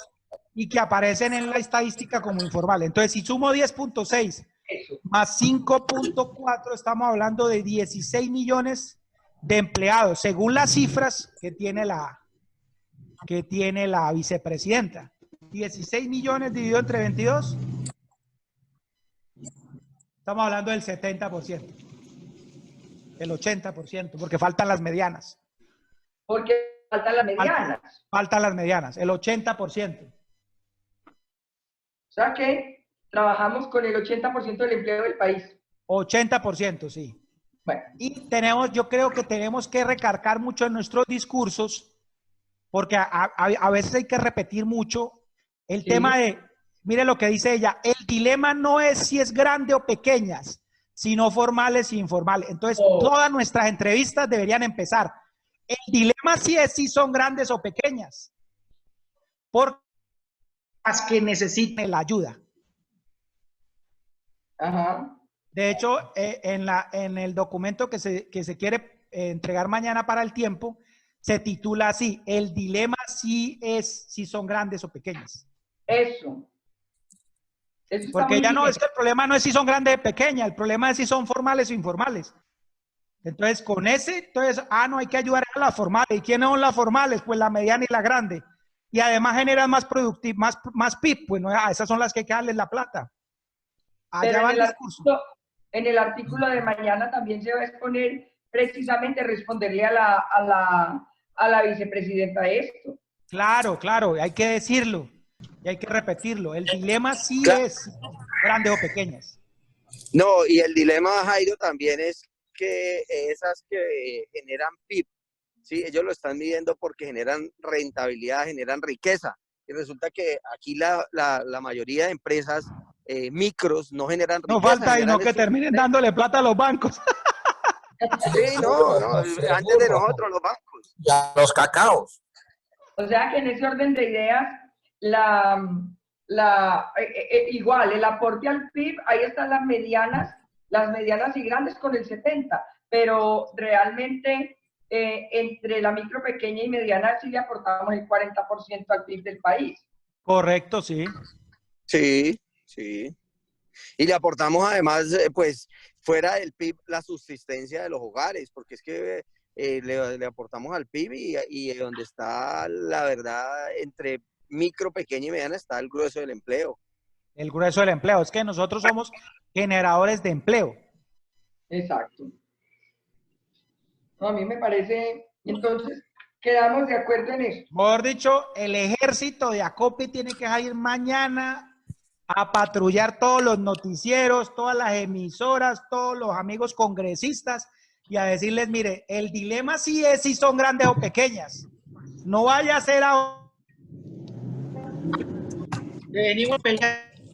y que aparecen en la estadística como informal. Entonces, si sumo 10.6 más 5.4, estamos hablando de 16 millones de empleados, según las cifras que tiene la vicepresidenta. 16 millones dividido entre 22. Estamos hablando del 70%, el 80%, porque faltan las medianas. Porque faltan las medianas. Faltan las medianas, el 80%. O sea que trabajamos con el 80% del empleo del país. 80%, sí. Bueno. Y yo creo que tenemos que recargar mucho en nuestros discursos, porque a veces hay que repetir mucho el tema de, mire lo que dice ella, el dilema no es si es grande o pequeñas, sino formales e informales. Entonces, todas nuestras entrevistas deberían empezar. El dilema sí es si son grandes o pequeñas, porque las que necesiten la ayuda. Ajá. De hecho, en el documento que se quiere entregar mañana para el tiempo, se titula así, el dilema sí es si son grandes o pequeñas. Eso Porque ya no, es que el problema no es si son grandes o pequeñas, el problema es si son formales o informales. Entonces, con no, hay que ayudar a las formales. ¿Y quiénes son las formales? Pues la mediana y la grande. Y además generan más más PIB, pues no, esas son las que hay que darles la plata. Allá va el discurso. En el artículo de mañana también se va a exponer precisamente responderle a la vicepresidenta esto. Claro, hay que decirlo y hay que repetirlo. El dilema sí es grandes o pequeñas. No, y el dilema, Jairo, también es que esas que generan PIB, ¿sí? Ellos lo están midiendo porque generan rentabilidad, generan riqueza. y resulta que aquí la mayoría de empresas micros no generan No riqueza, falta y no generan que es terminen empleo. dándole plata a los bancos. Sí, no, no, antes de nosotros, los bancos. Ya los cacaos. O sea que en ese orden de ideas, igual, el aporte al PIB, ahí están las medianas y grandes con el 70%, pero realmente entre la micro, pequeña y mediana sí le aportamos el 40% al PIB del país. Correcto, sí. Sí, sí. Y le aportamos además, pues, fuera del PIB, la subsistencia de los hogares, porque es que le aportamos al PIB y donde está, la verdad, entre micro, pequeña y mediana está el grueso del empleo. El grueso del empleo. Es que nosotros somos generadores de empleo. Exacto. No, a mí me parece, entonces, quedamos de acuerdo en eso. Mejor dicho, el ejército de Acopi tiene que salir mañana a patrullar todos los noticieros, todas las emisoras, todos los amigos congresistas y a decirles, mire, el dilema sí es si son grandes o pequeñas. No vaya a ser ahora. Venimos peleando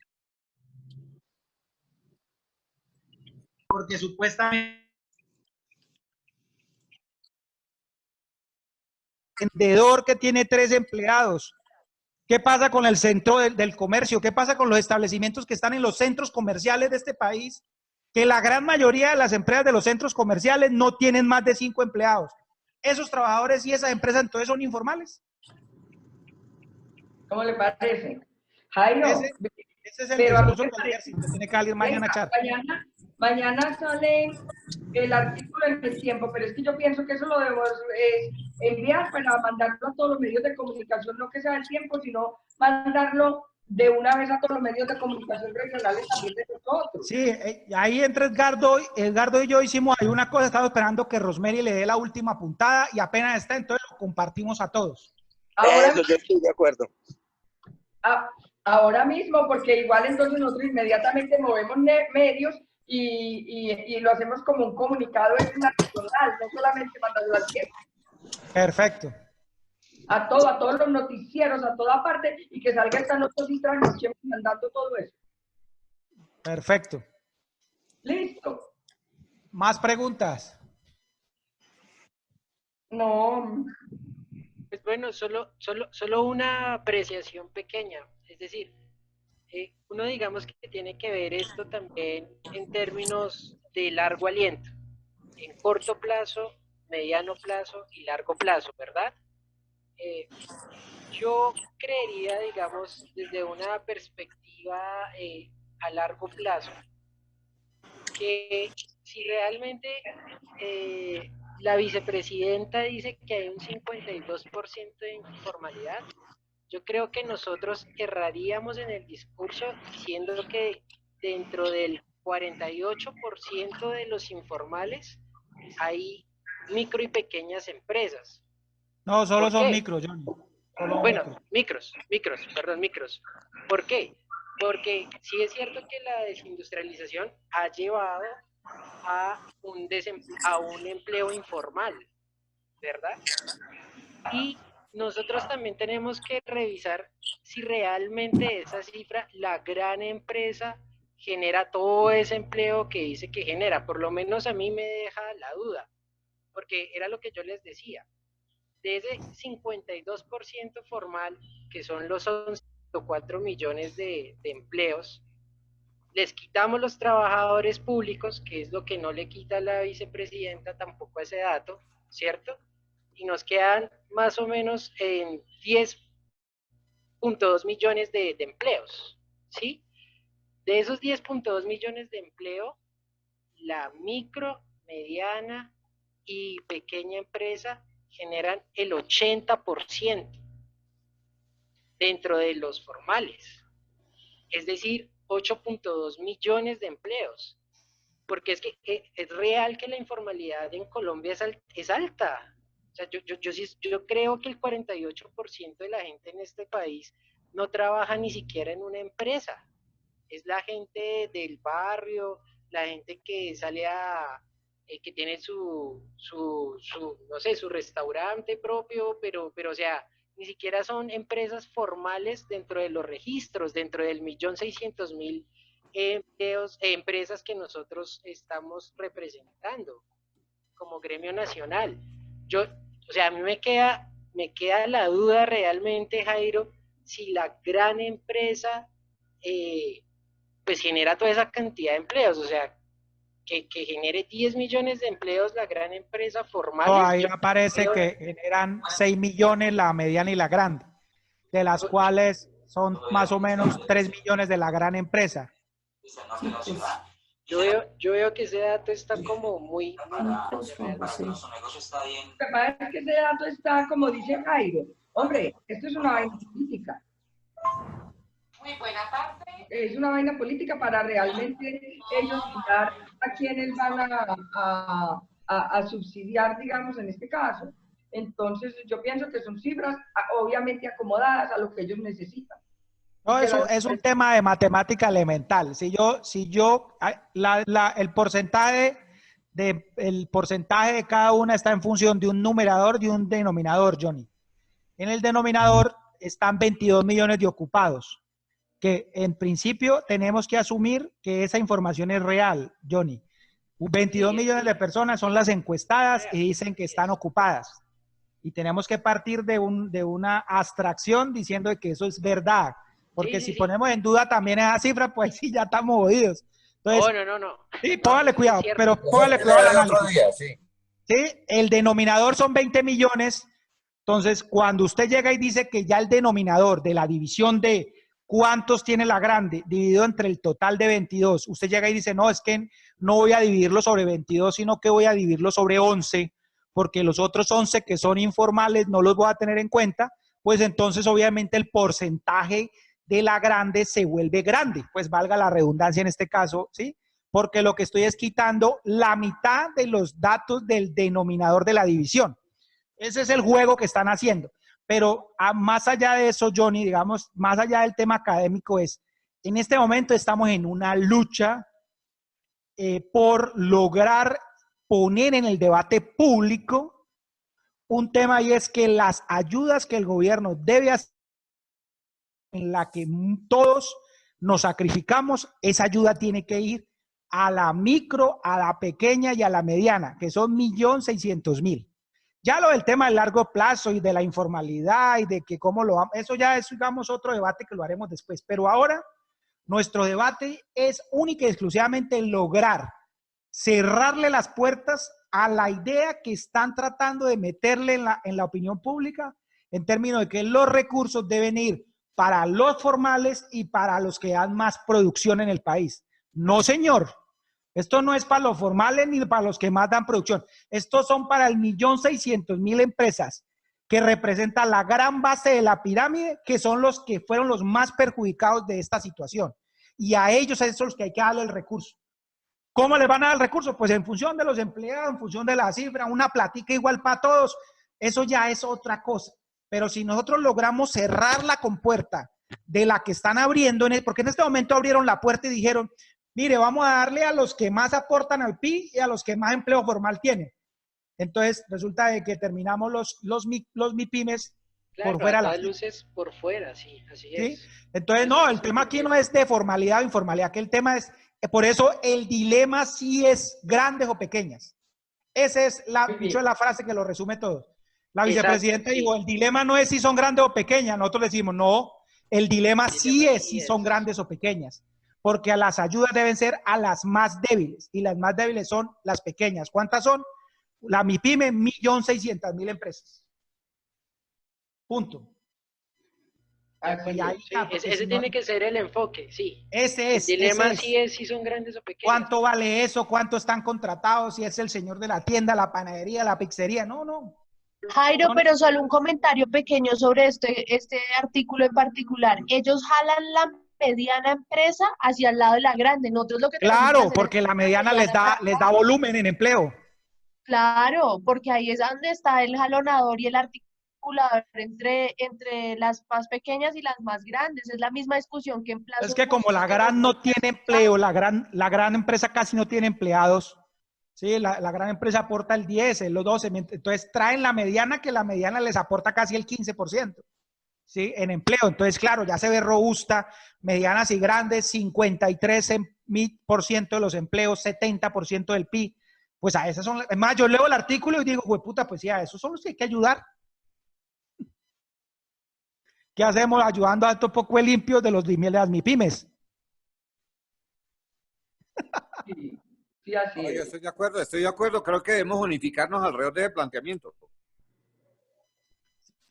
porque supuestamente el vendedor que tiene 3 empleados. ¿Qué pasa con el centro del comercio? ¿Qué pasa con los establecimientos que están en los centros comerciales de este país? Que la gran mayoría de las empresas de los centros comerciales no tienen más de 5 empleados. Esos trabajadores y esas empresas entonces son informales. ¿Cómo le parece? Jairo, Ese es el pero a mí discurso me que el parece, ejército tiene que salir mañana a venga, echar. mañana sale el artículo en El Tiempo, pero es que yo pienso que eso lo debemos enviar para mandarlo a todos los medios de comunicación, no que sea El Tiempo, sino mandarlo de una vez a todos los medios de comunicación regionales también de nosotros. Sí, ahí entre Edgardo y yo hicimos ahí una cosa, estamos esperando que Rosemary le dé la última puntada y apenas está, entonces lo compartimos a todos. Ahora, Eso, yo estoy de acuerdo. ahora mismo, porque igual entonces nosotros inmediatamente movemos medios y lo hacemos como un comunicado nacional, no solamente mandarlo al Tiempo. Perfecto. A todos los noticieros, a toda parte, y que salga esta nota y transmisión mandando todo eso. Perfecto. Listo. ¿Más preguntas? No, Pues bueno, solo una apreciación pequeña. Es decir, uno digamos que tiene que ver esto también en términos de largo aliento, en corto plazo, mediano plazo y largo plazo, ¿verdad? Yo creería, digamos, desde una perspectiva a largo plazo, que si realmente la vicepresidenta dice que hay un 52% de informalidad, yo creo que nosotros erraríamos en el discurso diciendo que dentro del 48% de los informales hay micro y pequeñas empresas. No, solo ¿Por son qué? micros, Johnny. Solo Bueno, micros. micros. ¿Por qué? Porque sí es cierto que la desindustrialización ha llevado a un empleo informal, ¿verdad? Y nosotros también tenemos que revisar si realmente esa cifra, la gran empresa, genera todo ese empleo que dice que genera. Por lo menos a mí me deja la duda, porque era lo que yo les decía. De ese 52% formal, que son los 11.4 millones de empleos, les quitamos los trabajadores públicos, que es lo que no le quita la vicepresidenta tampoco a ese dato, ¿cierto? Y nos quedan más o menos en 10.2 millones de empleos, ¿sí? De esos 10.2 millones de empleo, la micro, mediana y pequeña empresa generan el 80% dentro de los formales, es decir, 8.2 millones de empleos, porque es que es real que la informalidad en Colombia es alta. O sea, yo creo que el 48% de la gente en este país no trabaja ni siquiera en una empresa. Es la gente del barrio, la gente que sale que tiene no sé, su restaurante propio, pero o sea, ni siquiera son empresas formales dentro de los registros, dentro del 1.600.000 empleos, empresas que nosotros estamos representando como gremio nacional. O sea, a mí me queda la duda realmente, Jairo, si la gran empresa pues genera toda esa cantidad de empleos, o sea, que genere 10 millones de empleos la gran empresa formal. No, ahí aparece que generan 6 millones la mediana y la grande, de las cuales son más o menos 3 millones de la gran empresa. Yo veo que ese dato está como muy... Lo que pasa es que ese dato está, como dice Jairo, hombre, esto es una vaina política. Muy buena parte. Es una vaina política para realmente ellos mirar a quienes van a subsidiar, digamos, en este caso. Entonces, yo pienso que son cifras obviamente acomodadas a lo que ellos necesitan. No, eso es un tema de matemática elemental. El porcentaje de cada una está en función de un numerador y un denominador, Johnny. En el denominador están 22 millones de ocupados, que en principio tenemos que asumir que esa información es real, Johnny. 22 millones de personas son las encuestadas y dicen que están ocupadas. Y tenemos que partir de una abstracción diciendo que eso es verdad. Porque si ponemos en duda también esa cifra, pues sí, ya estamos jodidos. Entonces, No. Sí, póngale cuidado, pero póngale cuidado al análisis. Sí, el denominador son 20 millones. Entonces, cuando usted llega y dice que ya el denominador de la división de cuántos tiene la grande, dividido entre el total de 22, usted llega y dice, no, es que no voy a dividirlo sobre 22, sino que voy a dividirlo sobre 11, porque los otros 11 que son informales no los voy a tener en cuenta, pues entonces obviamente el porcentaje de la grande se vuelve grande, pues valga la redundancia en este caso, ¿sí? Porque lo que estoy es quitando la mitad de los datos del denominador de la división. Ese es el juego que están haciendo. Pero más allá de eso, Johnny, digamos, más allá del tema académico en este momento estamos en una lucha por lograr poner en el debate público un tema, y es que las ayudas que el gobierno debe hacer, en la que todos nos sacrificamos, esa ayuda tiene que ir a la micro, a la pequeña y a la mediana, que son 1.600.000. Ya lo del tema del largo plazo y de la informalidad y de que cómo lo vamos, eso ya es, digamos, otro debate que lo haremos después. Pero ahora nuestro debate es única y exclusivamente lograr cerrarle las puertas a la idea que están tratando de meterle en la opinión pública en términos de que los recursos deben ir para los formales y para los que dan más producción en el país. No, señor. Esto no es para los formales ni para los que más dan producción. Estos son para el 1.600.000 empresas que representan la gran base de la pirámide, que son los que fueron los más perjudicados de esta situación. Y a ellos es los que hay que darle el recurso. ¿Cómo les van a dar el recurso? Pues en función de los empleados, en función de la cifra, una platica igual para todos. Eso ya es otra cosa. Pero si nosotros logramos cerrar la compuerta de la que están abriendo, porque en este momento abrieron la puerta y dijeron, mire, vamos a darle a los que más aportan al PIB y a los que más empleo formal tienen. Entonces, resulta de que terminamos los MIPYMES claro, por fuera. Las luces por fuera, sí, así es. ¿Sí? Entonces, no, el tema aquí no es de formalidad o informalidad, que el tema es, por eso el dilema sí es grandes o pequeñas. Esa es la frase que lo resume todo. La vicepresidenta dijo, el dilema no es si son grandes o pequeñas. Nosotros decimos, no, el dilema sí es si son grandes o pequeñas. Porque a las ayudas deben ser a las más débiles. Y las más débiles son las pequeñas. ¿Cuántas son? La MIPYME, 1.600.000 empresas. Punto. Ese tiene que ser el enfoque, sí. Ese es. El dilema sí es si son grandes o pequeñas. ¿Cuánto vale eso? ¿Cuánto están contratados? Si es el señor de la tienda, la panadería, la pizzería. No. Jairo, pero solo un comentario pequeño sobre este artículo en particular. Ellos jalan la mediana empresa hacia el lado de la grande. Nosotros lo que claro, porque la mediana les da volumen en empleo. Claro, porque ahí es donde está el jalonador y el articulador entre las más pequeñas y las más grandes. Es la misma discusión que en plazo. Es que como la gran no tiene empleo, la gran empresa casi no tiene empleados. Sí, la gran empresa aporta el 10, los 12, entonces traen la mediana, que la mediana les aporta casi el 15%. ¿sí? En empleo. Entonces, claro, ya se ve robusta, medianas y grandes, 53% de los empleos, 70% del PIB. Pues a esas son, es más, yo leo el artículo y digo, güey, puta, pues sí, a esos son los que hay que ayudar. ¿Qué hacemos ayudando a estos poco limpios de las MIPIMES? Sí, sí, así No, yo es. estoy de acuerdo. Creo que debemos unificarnos alrededor de ese planteamiento.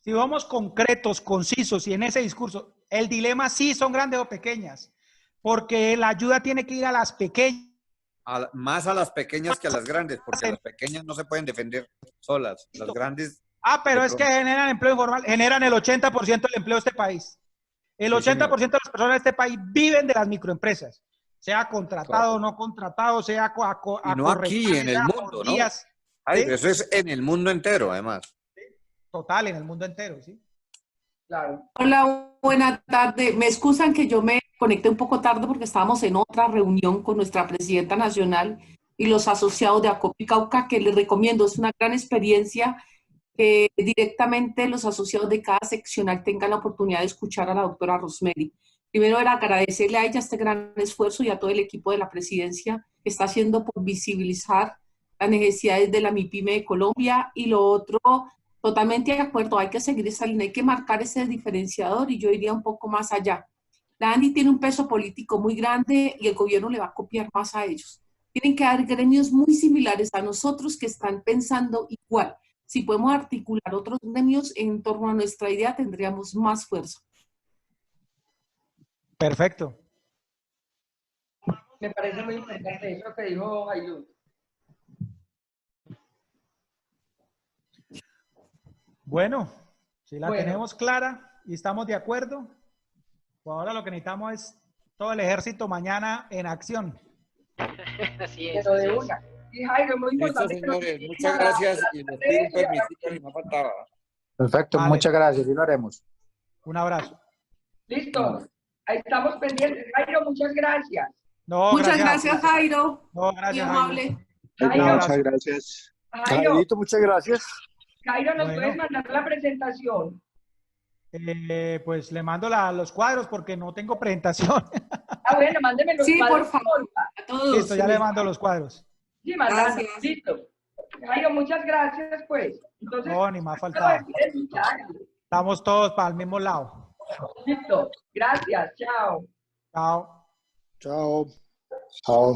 Si vamos concretos, concisos y en ese discurso, el dilema sí son grandes o pequeñas, porque la ayuda tiene que ir a las pequeñas. Más a las pequeñas que a las grandes, porque las pequeñas no se pueden defender solas. Las grandes, Ah, pero de es que pronto. generan empleo informal, generan el 80% del empleo de este país. El Sí, señor. 80% de las personas de este país viven de las microempresas, sea contratado o Claro. no contratado, sea Y a no aquí, en corretales, el sea por mundo, ¿no? días. Ay, ¿Sí? eso es en el mundo entero, además. Total, en el mundo entero, ¿sí? Claro. Hola, buena tarde. Me excusan que yo me conecté un poco tarde porque estábamos en otra reunión con nuestra presidenta nacional y los asociados de Acopi Cauca, que les recomiendo. Es una gran experiencia que directamente los asociados de cada seccional tengan la oportunidad de escuchar a la doctora Rosemary. Primero era agradecerle a ella este gran esfuerzo y a todo el equipo de la presidencia que está haciendo por visibilizar las necesidades de la MIPYME de Colombia, y lo otro, totalmente de acuerdo, hay que seguir esa línea, hay que marcar ese diferenciador, y yo iría un poco más allá. La ANDI tiene un peso político muy grande y el gobierno le va a copiar más a ellos. Tienen que dar gremios muy similares a nosotros que están pensando igual. Si podemos articular otros gremios en torno a nuestra idea, tendríamos más fuerza. Perfecto. Me parece muy importante eso que dijo Jailud. Bueno, si la Bueno. tenemos clara y estamos de acuerdo, pues ahora lo que necesitamos es todo el ejército mañana en acción. Así es, Pero así de es. una. Y Jairo, muy Listo, importante que nos señores. expliquen Muchas a gracias. la Y les pido un estrategia, permisito si no faltaba. Perfecto, Vale. muchas gracias, y lo haremos. Un abrazo. Listo. Ahí estamos pendientes. Jairo, muchas gracias. No, Muchas gracias a gracias, ti. Jairo. No, Muy gracias, Jairo. amable. Un Jairo, abrazo. Muchas gracias. Jairo, Jairito, muchas gracias. Jairo, ¿nos Bueno. puedes mandar la presentación? Pues le mando los cuadros porque no tengo presentación. Ah, bueno, mándeme los Sí, por cuadros. favor, a todos. Listo, ya le mando los cuadros. Sí, mandando. Gracias. Listo. Jairo, muchas gracias, pues. Entonces, No, ni más faltaba. muchachos. Estamos todos para el mismo lado. Listo. Gracias. Chao. Chao. Chao. Chao.